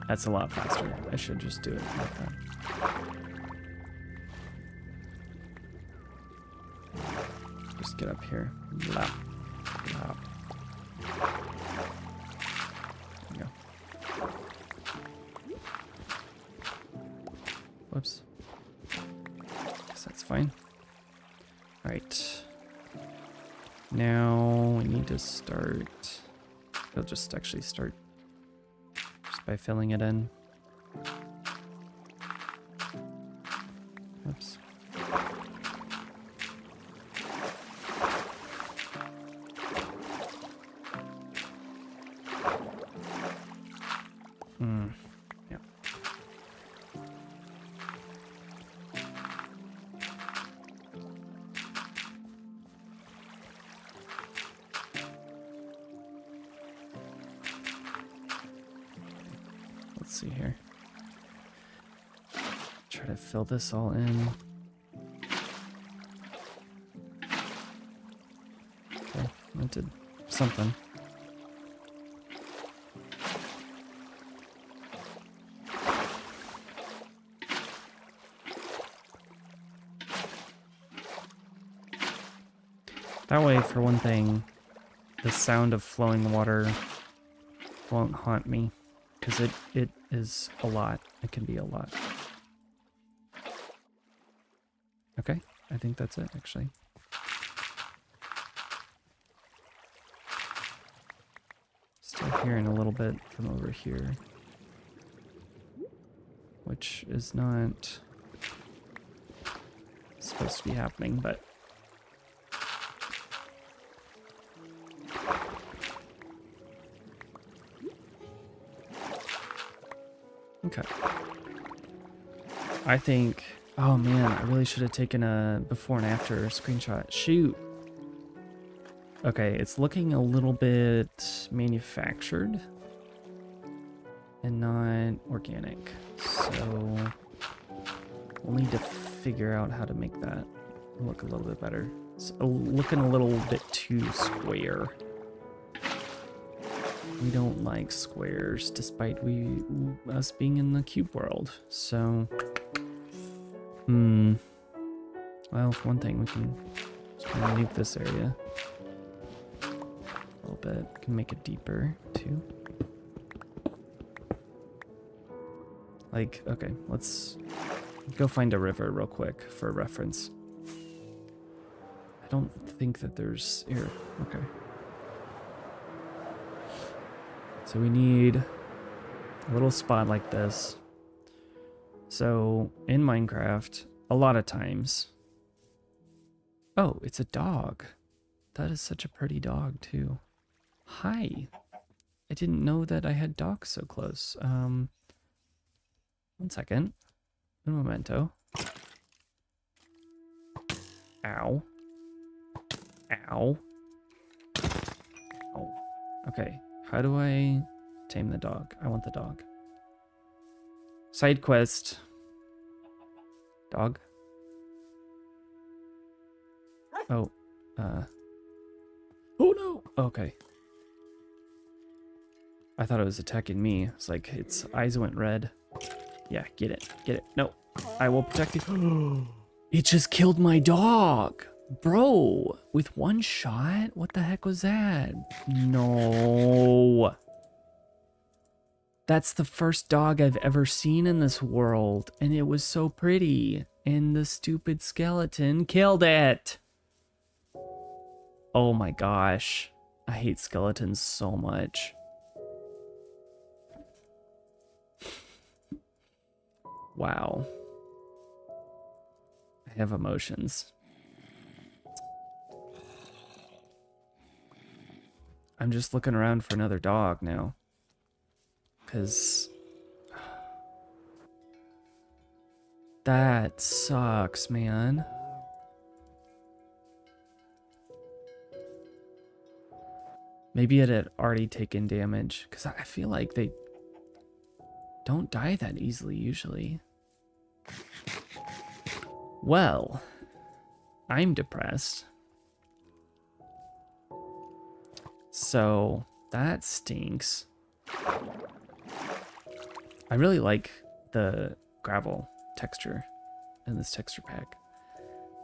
That's a lot faster. I should just do it like that. Just get up here. Lap. Lap. There we go. Whoops. Guess that's fine. Alright. Now we need to start. I'll just actually start by filling it in. Oops. Yeah. Let's see here. Try to fill this all in. Okay, that did something. That way, for one thing, the sound of flowing water won't haunt me. Because it is a lot. It can be a lot. Okay, I think that's it, actually. Still hearing a little bit from over here. Which is not supposed to be happening, but... Okay. I think... Oh man, I really should have taken a before and after screenshot. Shoot! Okay, it's looking a little bit manufactured and not organic. So we'll need to figure out how to make that look a little bit better. It's looking a little bit too square. We don't like squares, despite us being in the cube world. So, well, for one thing, we can just kind of nuke this area a little bit. We can make it deeper too. Like, okay, let's go find a river real quick for reference. I don't think that there's here. Okay. So we need a little spot like this. So in Minecraft, a lot of times... Oh, it's a dog. That is such a pretty dog too. Hi. I didn't know that I had dogs so close. 1 second. Un momento. Ow. Ow. Oh. Okay. How do I tame the dog? I want the dog. Side quest. Dog. Oh. Oh no! Okay. I thought it was attacking me. It's like its eyes went red. Yeah, get it. Get it. No. I will protect you. It just killed my dog. Bro, with 1 shot? What the heck was that? No. That's the first dog I've ever seen in this world, and it was so pretty. And the stupid skeleton killed it. Oh my gosh. I hate skeletons so much. Wow. I have emotions. I'm just looking around for another dog now. Because that sucks, man. Maybe it had already taken damage. Because I feel like they don't die that easily usually. Well, I'm depressed. So that stinks. I really like the gravel texture in this texture pack.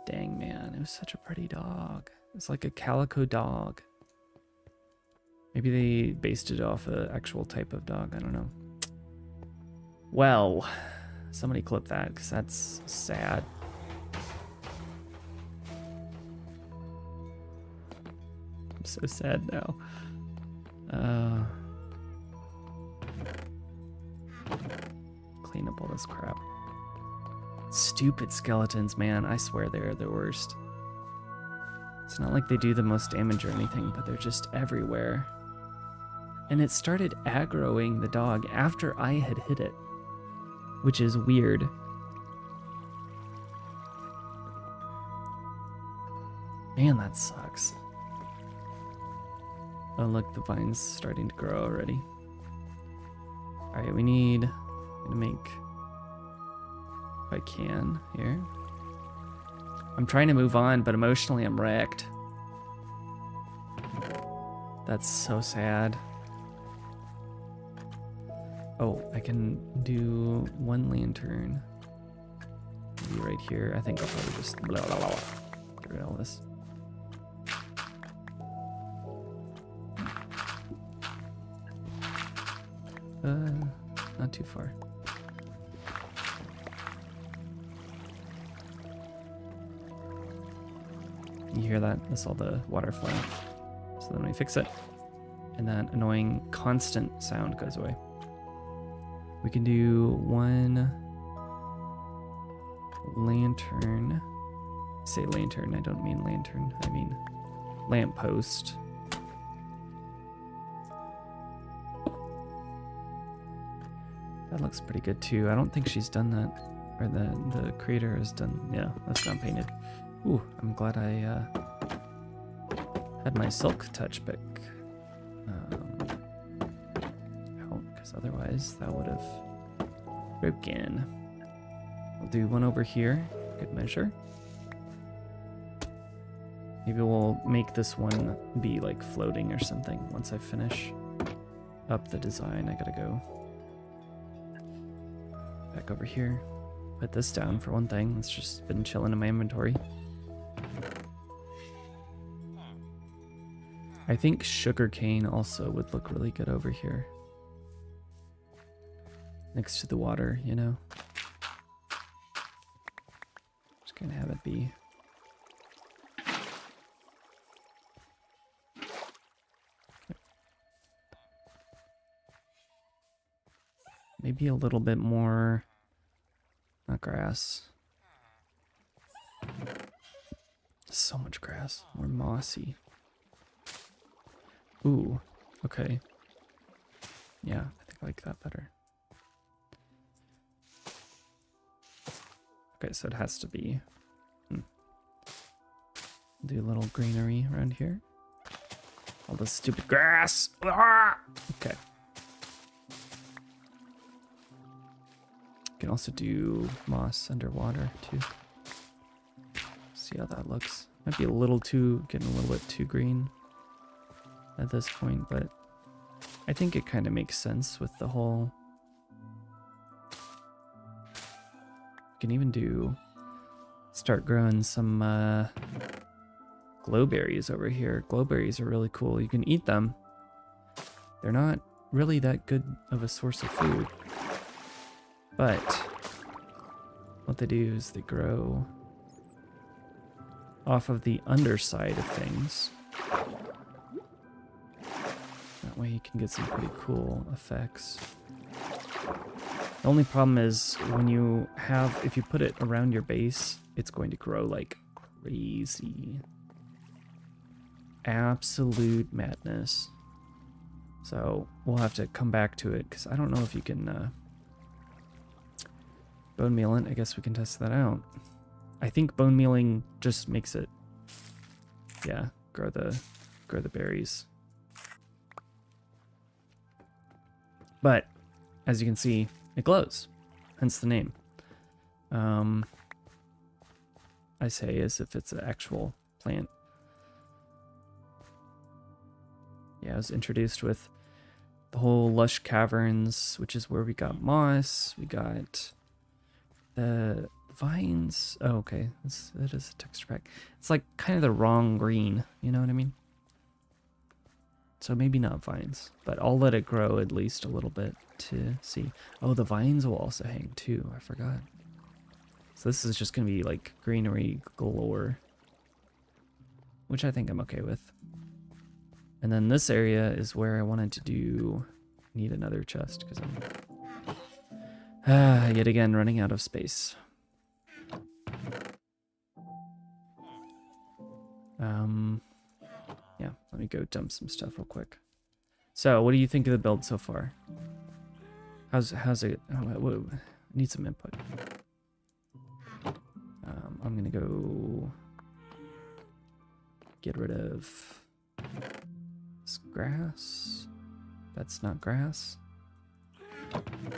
Dang, man, it was such a pretty dog. It's like a calico dog. Maybe they based it off an actual type of dog. I don't know. Well, somebody clip that because that's sad. I'm so sad now. Clean up all this crap. Stupid skeletons, man. I swear they're the worst. It's not like they do the most damage or anything, but they're just everywhere. And it started aggroing the dog after I had hit it, which is weird. Man, that sucks. Oh, look, the vine's starting to grow already. All right, we need to make, if I can, here. I'm trying to move on, but emotionally I'm wrecked. That's so sad. Oh, I can do 1 lantern. Maybe right here. I think I'll probably just blah, blah, blah, blah. Get rid of all this. Not too far. You hear that? That's all the water flowing. So then we fix it, and that annoying constant sound goes away. We can do 1 lantern. I say lantern, I don't mean lantern, I mean lamppost. That looks pretty good too. I don't think she's done that, or the creator has done. Yeah, that's not painted. Ooh, I'm glad I had my silk touch back. Because otherwise that would have broken. We'll do 1 over here, good measure. Maybe we'll make this one be like floating or something once I finish up the design. I gotta go back over here. Put this down for one thing. It's just been chilling in my inventory. I think sugarcane also would look really good over here. Next to the water, you know? Just gonna have it be. Maybe a little bit more, not grass. So much grass, more mossy. Ooh, okay. Yeah, I think I like that better. Okay, so it has to be... Do a little greenery around here. All this stupid grass. Ah! Okay. You can also do moss underwater too. See how that looks. Might be a little too, getting a little bit too green at this point, but I think it kind of makes sense with the whole... You can even start growing some glowberries over here. Glowberries are really cool. You can eat them. They're not really that good of a source of food. But what they do is they grow off of the underside of things. That way you can get some pretty cool effects. The only problem is if you put it around your base, it's going to grow like crazy. Absolute madness. So we'll have to come back to it because I don't know if you can bone meal it. I guess we can test that out. I think bone mealing just makes it, yeah, grow the berries. But as you can see, it glows, hence the name. I say as if it's an actual plant. Yeah, I was introduced with the whole lush caverns, which is where we got moss. We got the vines. Oh, okay. That is a texture pack. It's like kind of the wrong green. You know what I mean? So maybe not vines, but I'll let it grow at least a little bit to see. Oh, the vines will also hang too. I forgot. So this is just going to be like greenery galore, which I think I'm okay with. And then this area is where I wanted to need another chest because I'm yet again running out of space. Yeah, let me go dump some stuff real quick. So, what do you think of the build so far? How's it? Oh, I need some input. I'm gonna go get rid of this grass. That's not grass.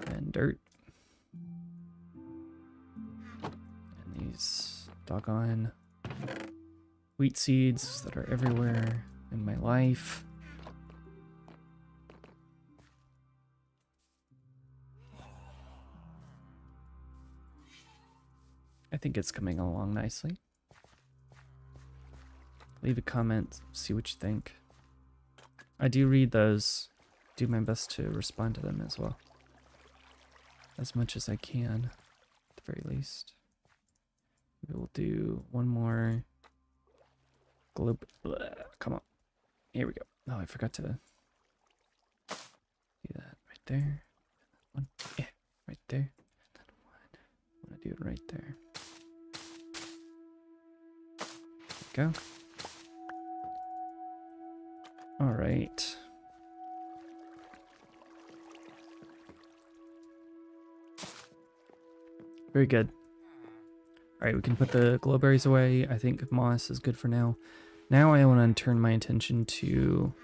And dirt. And these doggone wheat seeds that are everywhere in my life. I think it's coming along nicely. Leave a comment, see what you think. I do read those, do my best to respond to them as well. As much as I can, at the very least. We will do one more globe. Come on. Here we go. Oh, I forgot to do that right there. One, yeah, right there. Then one. I'm gonna do it right there. There we go. All right. Very good. All right, we can put the glowberries away. I think moss is good for now. Now I want to turn my attention to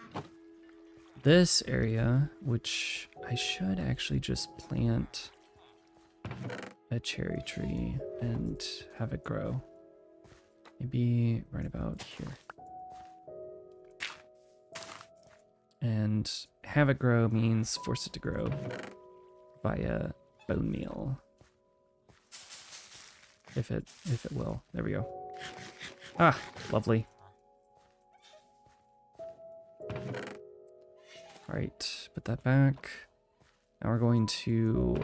this area, which I should actually just plant a cherry tree and have it grow. Maybe right about here. And have it grow means force it to grow via bone meal. If it will. There we go. Ah, lovely. Alright, put that back. Now we're going to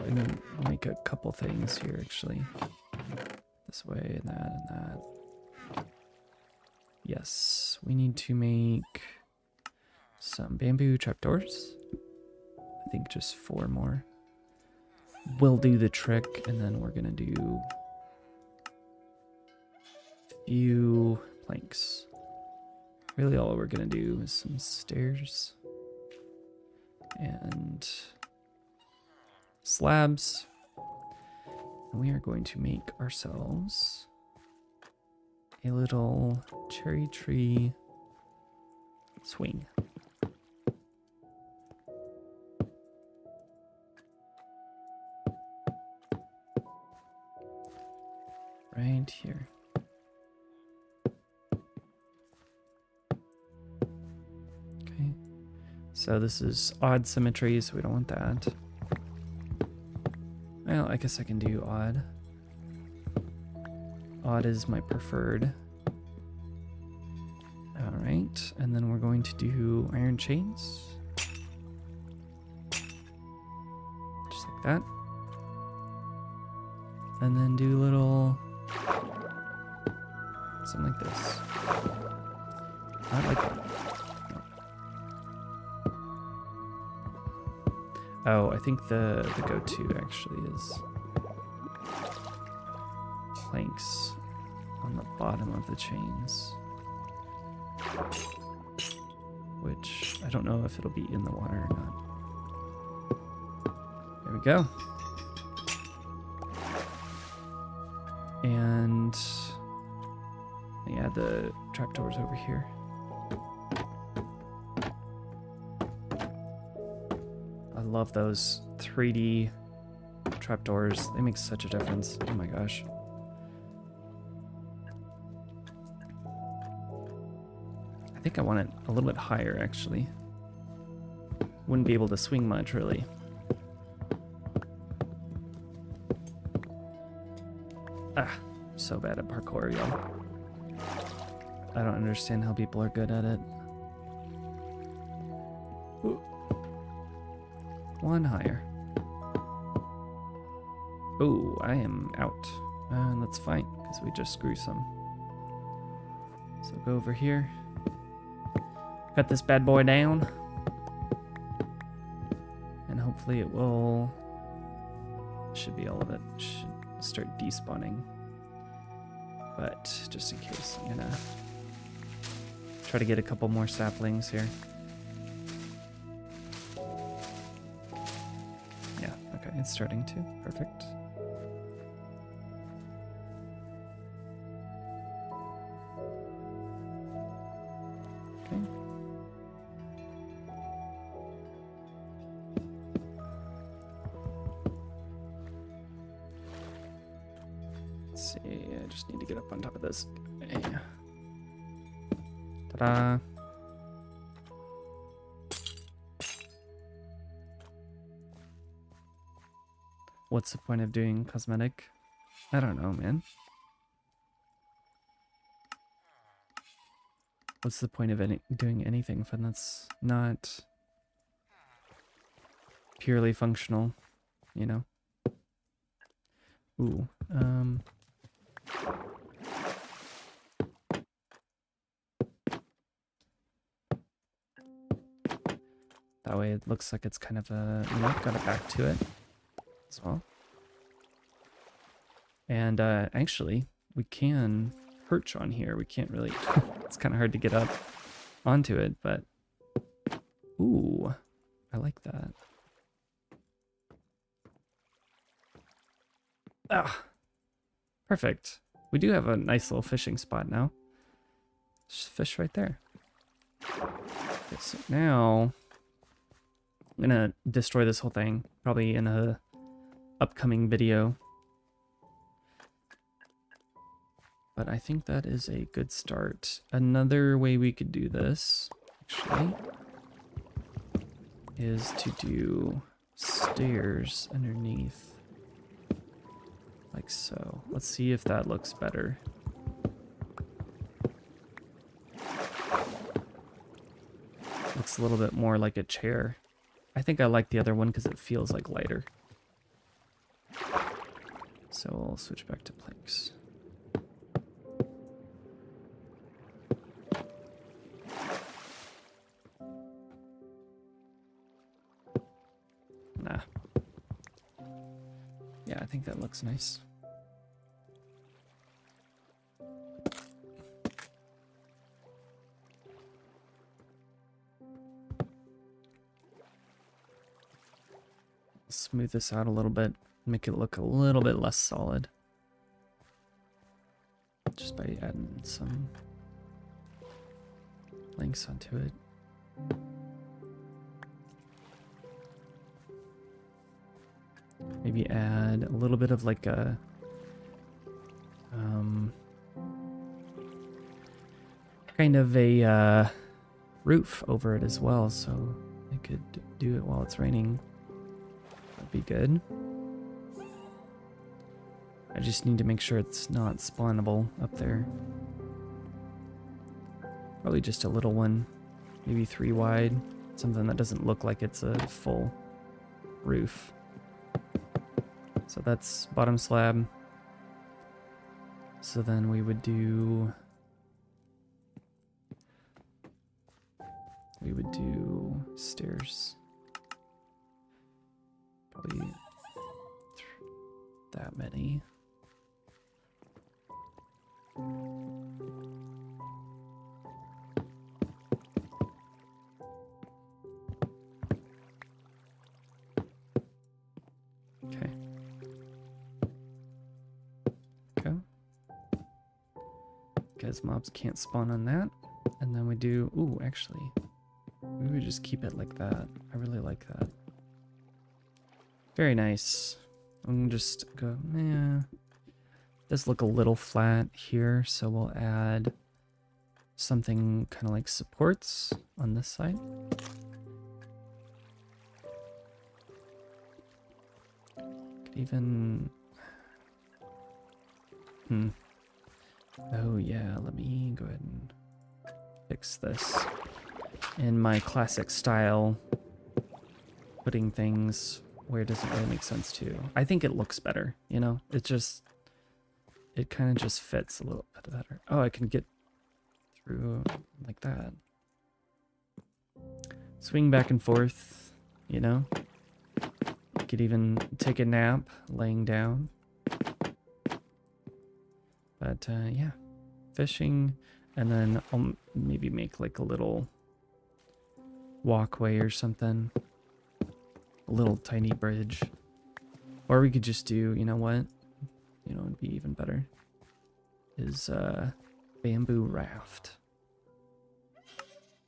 make a couple things here actually. This way and that. Yes, we need to make some bamboo trapdoors. I think just 4 more. We'll do the trick, and then we're gonna do a few planks. Really all we're gonna do is some stairs. and slabs. And we are going to make ourselves a little cherry tree swing. Right here. Okay. So this is odd symmetry, so we don't want that. Well, I guess I can do odd. Odd is my preferred. Alright, and then we're going to do iron chains. Just like that. And then do little... something like this. I like that. Oh, I think the go-to actually is planks on the bottom of the chains. Which I don't know if it'll be in the water or not. There we go. And yeah, the trapdoors over here. I love those 3D trapdoors. They make such a difference. Oh my gosh. I think I want it a little bit higher, actually. Wouldn't be able to swing much, really. Ah, I'm so bad at parkour, y'all. I don't understand how people are good at it. Ooh. One higher. Oh, I am out. That's fine, because we just grew some. So go over here. Cut this bad boy down. And hopefully it will... should be all of it. Should start despawning. But just in case, I'm gonna try to get a couple more saplings here. Yeah, okay, it's starting to. Perfect. Okay. Let's see, I just need to get up on top of this. Yeah. Ta-da. What's the point of doing cosmetic? I don't know, man. What's the point of doing anything fun that's not purely functional, you know? Ooh, that way it looks like it's kind of a, you know, got it back to it as well. And actually, we can perch on here. We can't really, it's kind of hard to get up onto it, but ooh, I like that. Ah, perfect. We do have a nice little fishing spot now. Just fish right there. Okay, so now I'm gonna destroy this whole thing, probably in a upcoming video. But I think that is a good start. Another way we could do this, actually, is to do stairs underneath. Like so. Let's see if that looks better. Looks a little bit more like a chair. I think I like the other one because it feels like lighter. So we'll switch back to planks. Nah. Yeah, I think that looks nice. smooth this out a little bit, make it look a little bit less solid. Just by adding some links onto it. Maybe add a little bit of like a kind of a roof over it as well, so I could do it while it's raining. That'd be good. I just need to make sure it's not spawnable up there. Probably just a little one, maybe 3 wide, something that doesn't look like it's a full roof. So that's bottom slab. So then we would do stairs. Probably that many. Okay. Go. Because mobs can't spawn on that. And then we do, ooh, actually, we would just keep it like that. I really like that. Very nice. I'm gonna just go, yeah. Does look a little flat here, so we'll add something kind of like supports on this side. Could even, oh yeah, let me go ahead and fix this in my classic style, putting things where it doesn't really make sense to. I think it looks better, you know? It kind of just fits a little bit better. Oh, I can get through like that. Swing back and forth, you know? Could even take a nap laying down. But yeah, fishing, and then I'll maybe make like a little walkway or something. A little tiny bridge. Or we could just do, you know what? You know, it'd be even better. Is bamboo raft.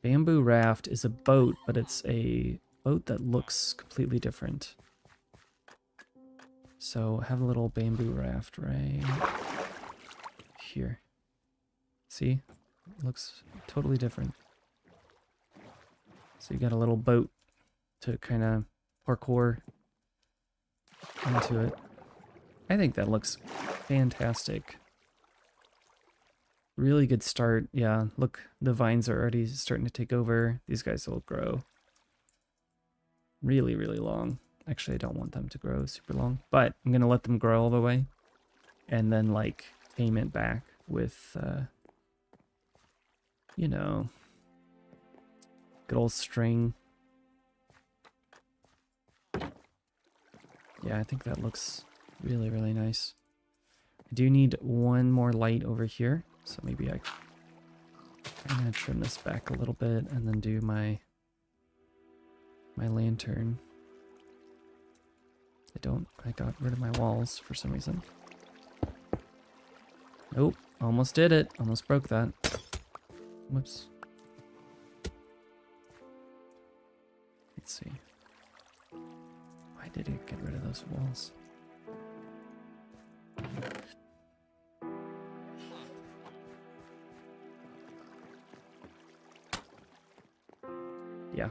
Bamboo raft is a boat, but it's a boat that looks completely different. So have a little bamboo raft right here. See? It looks totally different. So you got a little boat to kind of parkour into it. I think that looks fantastic. Really good start. Yeah, look, the vines are already starting to take over. These guys will grow really, really long. Actually, I don't want them to grow super long, but I'm going to let them grow all the way and then like tame it back with, you know, good old string. Yeah, I think that looks really, really nice. I do need one more light over here, so maybe I'm gonna trim this back a little bit and then do my lantern. I got rid of my walls for some reason. Nope, almost did it. Almost broke that. Whoops. Let's see. Why did it get rid of those walls? Yeah,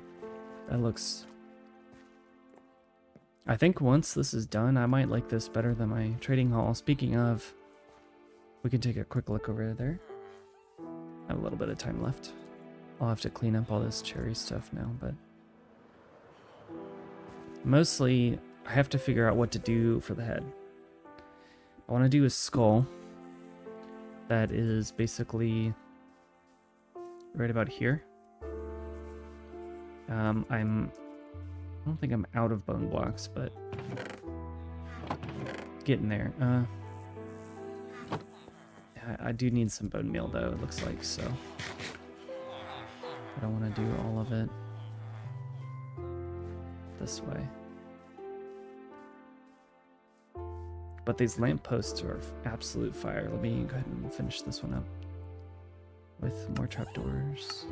that looks... I think once this is done, I might like this better than my trading hall. Speaking of, we can take a quick look over there. I have a little bit of time left. I'll have to clean up all this cherry stuff now, but... mostly, I have to figure out what to do for the head. I want to do a skull that is basically right about here. I don't think I'm out of bone blocks, but getting there. I do need some bone meal though, it looks like, so I don't want to do all of it this way. But these lampposts are absolute fire. Let me go ahead and finish this one up with more trapdoors.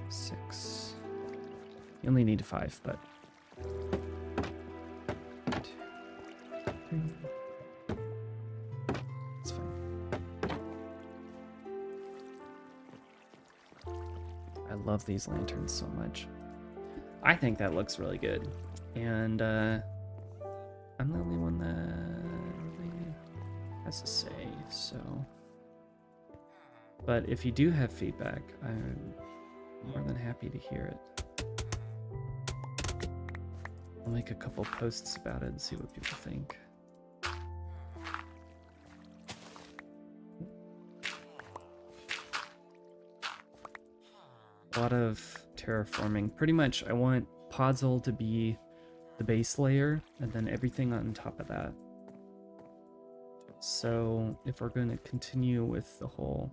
6. You only need 5, but 2, 3. It's fine. I love these lanterns so much. I think that looks really good. And I'm the only one that really has to say, so. But if you do have feedback, I'm more than happy to hear it. I'll make a couple posts about it and see what people think. A lot of terraforming. Pretty much, I want Podzol to be the base layer, and then everything on top of that. So, if we're going to continue with the whole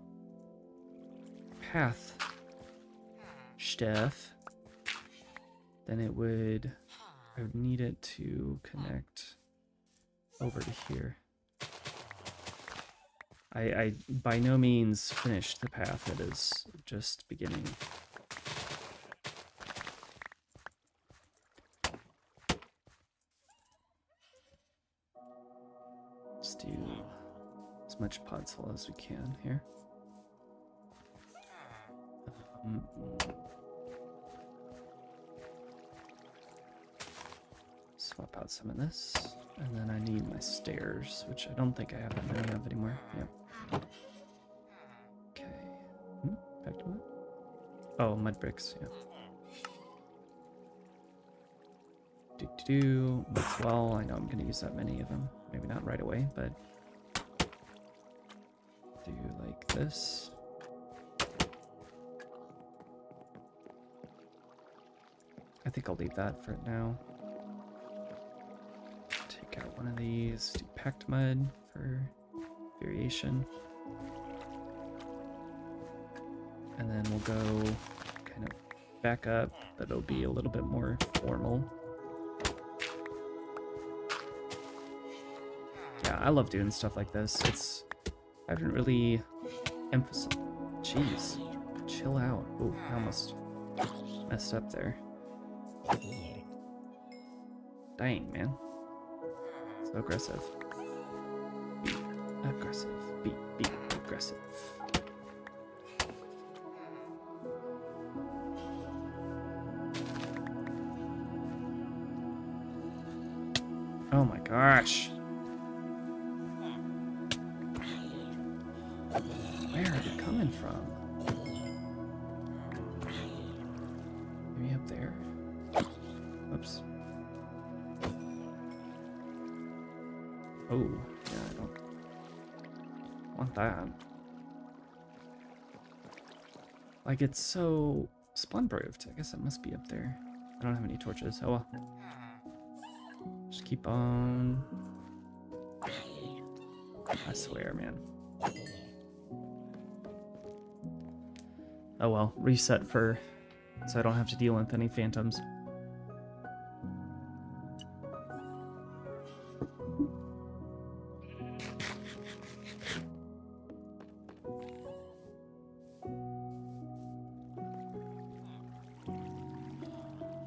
path stuff, then I would need it to connect over to here. I by no means finished the path, it is just beginning. Let's do as much Podzol as we can here. Swap out some of this, and then I need my stairs, which I don't think I have that many of anymore. Yep. Okay. Back to what? Oh, mud bricks, yeah. Well, I know I'm going to use that many of them. Maybe not right away, but do like this. I think I'll leave that for now. Take out one of these, do packed mud for variation. And then we'll go kind of back up, but it'll be a little bit more formal. Yeah, I love doing stuff like this. I haven't really emphasized. Jeez, chill out. Oh, I almost messed up there. Dang, man. So aggressive. Be aggressive. Be aggressive. Oh my gosh. Where are they coming from? Maybe up there? Oops. Oh, yeah, I don't want that. Like, it's so spawn-proofed. I guess it must be up there. I don't have any torches. Oh well. Just keep on. I swear, man. Oh well, reset so I don't have to deal with any phantoms.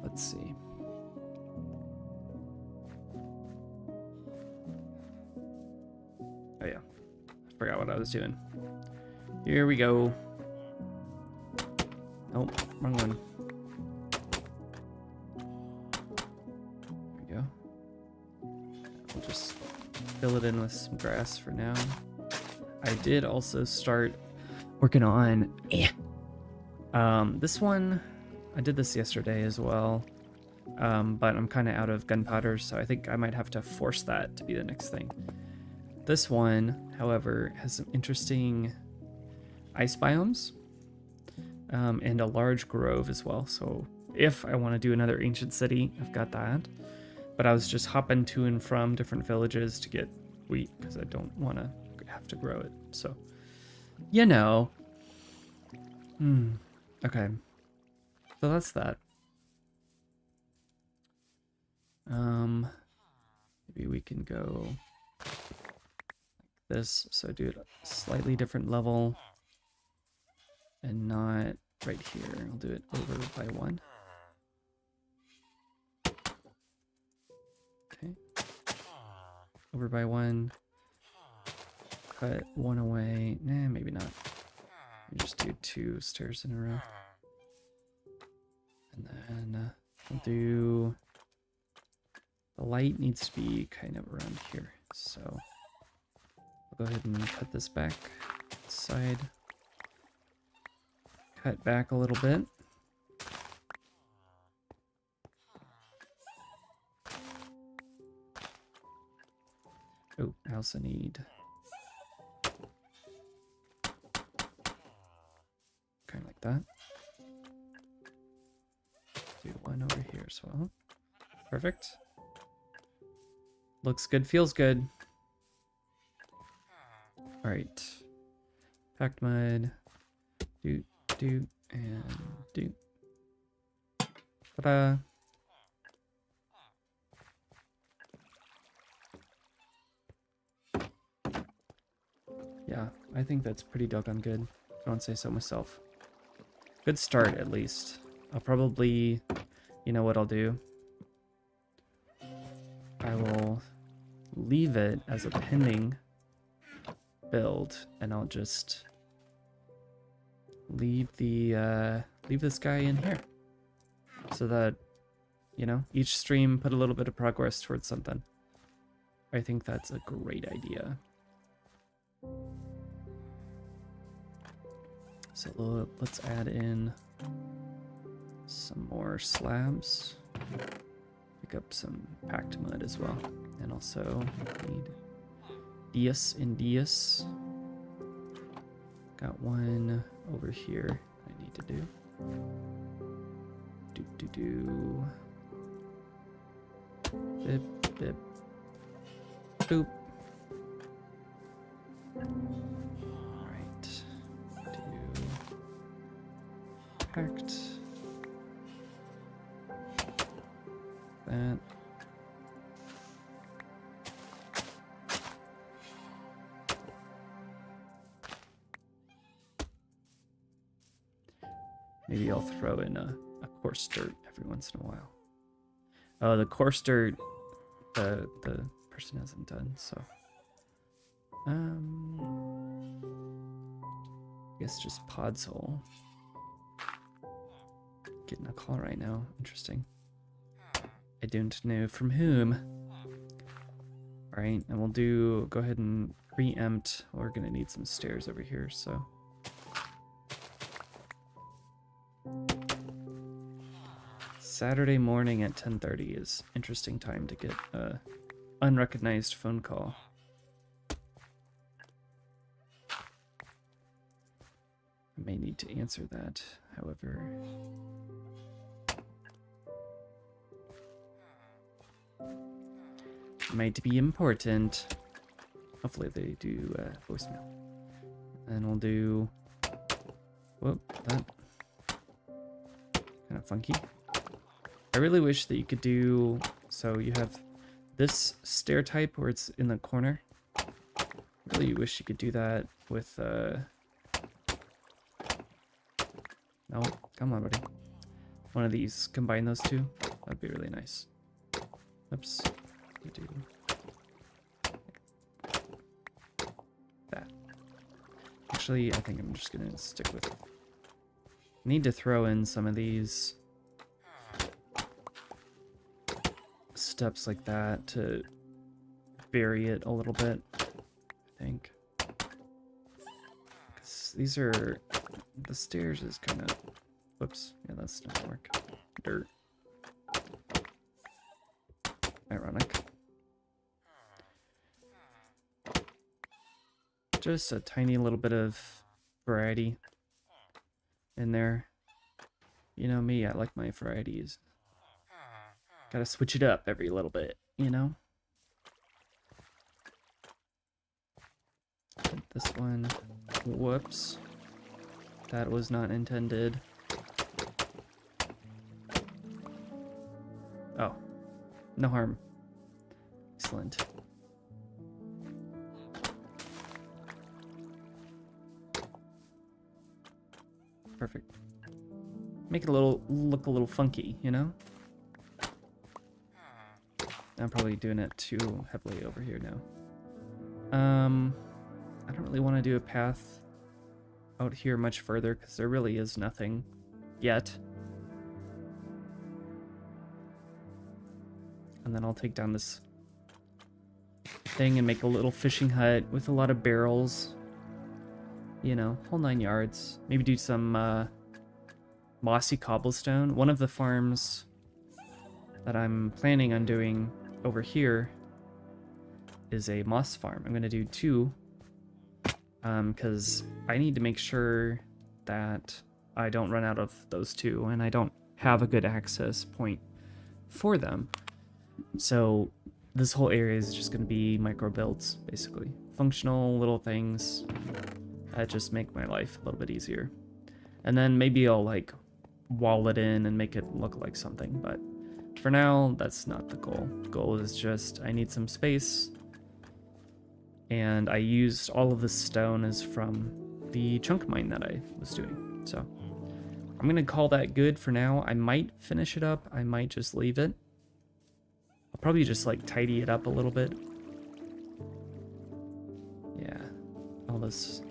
Let's see. Oh yeah, I forgot what I was doing. Here we go. Oh, wrong one. There we go. We'll just fill it in with some grass for now. I did also start working on this one. I did this yesterday as well, but I'm kind of out of gunpowder, so I think I might have to force that to be the next thing. This one, however, has some interesting ice biomes. And a large grove as well. So if I want to do another ancient city, I've got that. But I was just hopping to and from different villages to get wheat because I don't want to have to grow it. So, you know. Okay. So that's that. Maybe we can go like this. So do it a slightly different level and not right here. I'll do it over by 1. Okay. Over by 1. Cut 1 away. Nah, maybe not. We just do 2 stairs in a row. And then we'll do... The light needs to be kind of around here. So I'll go ahead and cut this back side. Cut back a little bit. Oh, I also need kind of like that. Do 1 over here as well. Perfect. Looks good, feels good. All right. Packed mud. Do, and do. Ta-da. Yeah, I think that's pretty doggone good, if I don't say so myself. Good start, at least. I'll probably... You know what I'll do? I will leave it as a pending build, and I'll just leave this guy in here, so that, you know, each stream put a little bit of progress towards something. I think that's a great idea. So let's add in some more slabs. Pick up some packed mud as well. And also need Dias and Dias. Got one over here I need to do. Bip, bip, boop. Alright. Do packed. That. Maybe I'll throw in a coarse dirt every once in a while. Oh, the coarse dirt, the person hasn't done, so. I guess just Podzol. Getting a call right now. Interesting. I don't know from whom. Alright, and we'll go ahead and preempt. We're gonna need some stairs over here, so. Saturday morning at 10:30 is interesting time to get a unrecognized phone call. I may need to answer that, however. Might be important. Hopefully they do voicemail. And we'll do... Whoop, that. Kind of funky. I really wish that you could do... So you have this stair type where it's in the corner. I really wish you could do that with... No, come on, buddy. One of these. Combine those two. That'd be really nice. Oops. Do that. Actually, I think I'm just gonna stick with it. Need to throw in some of these steps like that to vary it a little bit, I think. 'Cause these are... The stairs is kind of... Whoops. Yeah, that's not gonna work. Dirt. Ironic. Just a tiny little bit of variety in there. You know me, I like my varieties. Gotta switch it up every little bit, you know? This one. Whoops. That was not intended. Oh. No harm. Excellent. Perfect. Make it look a little funky, you know? I'm probably doing it too heavily over here now. I don't really want to do a path out here much further because there really is nothing yet. And then I'll take down this thing and make a little fishing hut with a lot of barrels. You know, whole 9 yards. Maybe do some mossy cobblestone. One of the farms that I'm planning on doing over here is a moss farm. I'm going to do 2 because I need to make sure that I don't run out of those 2 and I don't have a good access point for them. So this whole area is just going to be micro builds, basically. Functional little things that just make my life a little bit easier. And then maybe I'll like wall it in and make it look like something, but for now, that's not the goal. The goal is just I need some space, and I used all of this stone is from the chunk mine that I was doing. So I'm gonna call that good for now. I might finish it up. I might just leave it. I'll probably just like tidy it up a little bit. Yeah, all this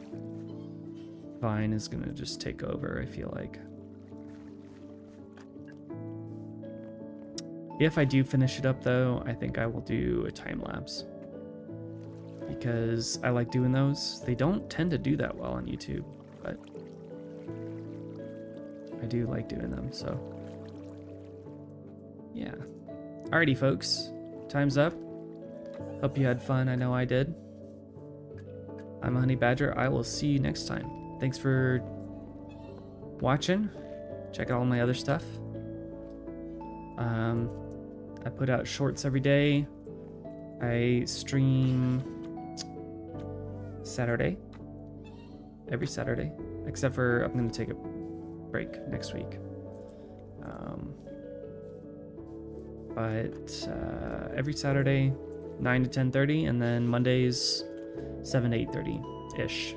vine is gonna just take over, I feel like. If I do finish it up though, I think I will do a time lapse because I like doing those. They don't tend to do that well on YouTube, but I do like doing them, so yeah. Alrighty folks, time's up. Hope you had fun, I know I did. I'm Honey Badger, I will see you next time. Thanks for watching. Check out all my other stuff. I put out shorts every day. I stream Saturday. Every Saturday. Except for I'm going to take a break next week. But every Saturday, 9 to 10:30, and then Mondays, 7 to 8:30-ish.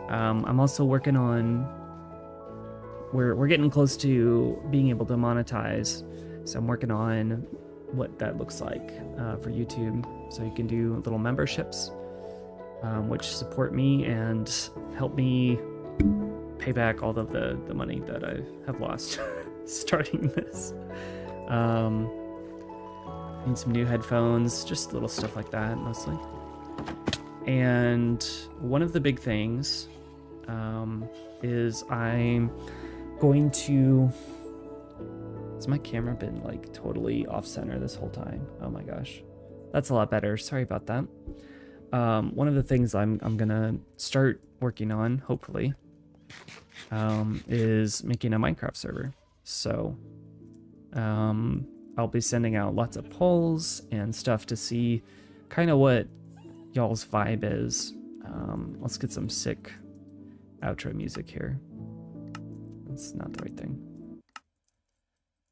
I'm also working on... We're getting close to being able to monetize. So I'm working on what that looks like for YouTube. So you can do little memberships, which support me and help me pay back all of the money that I have lost starting this. Need some new headphones, just little stuff like that mostly. And one of the big things is I'm going to... Has my camera been like totally off center this whole time? Oh my gosh. That's a lot better. Sorry about that. One of the things I'm gonna start working on, hopefully, is making a Minecraft server. So I'll be sending out lots of polls and stuff to see kind of what y'all's vibe is. Let's get some sick outro music here. That's not the right thing.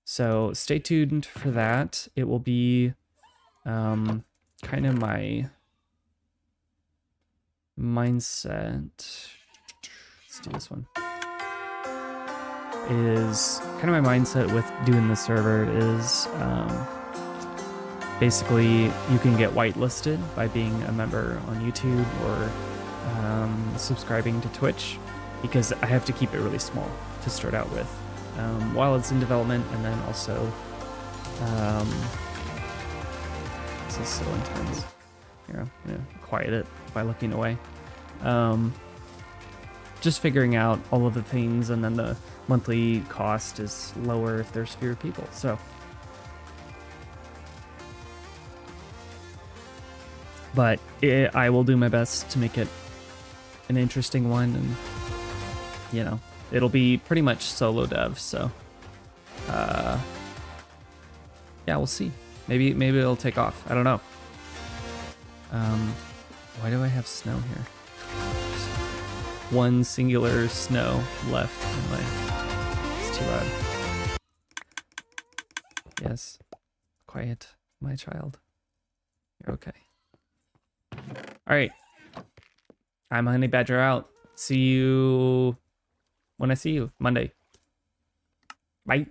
So stay tuned for that. It will be kind of my mindset. Let's do this one. Is kind of my mindset with doing the server is basically you can get whitelisted by being a member on YouTube or subscribing to Twitch, because I have to keep it really small to start out with. While it's in development, and then also this is so intense. Here, I'm gonna quiet it by looking away. Just figuring out all of the things, and then the monthly cost is lower if there's fewer people. So, but I will do my best to make it an interesting one, and you know, it'll be pretty much solo dev, so yeah, we'll see. Maybe it'll take off. I don't know. Why do I have snow here? Just one singular snow left in my... It's too loud. Yes. Quiet, my child. You're okay. All right. I'm Honey Badger out. See you when I see you Monday. Bye.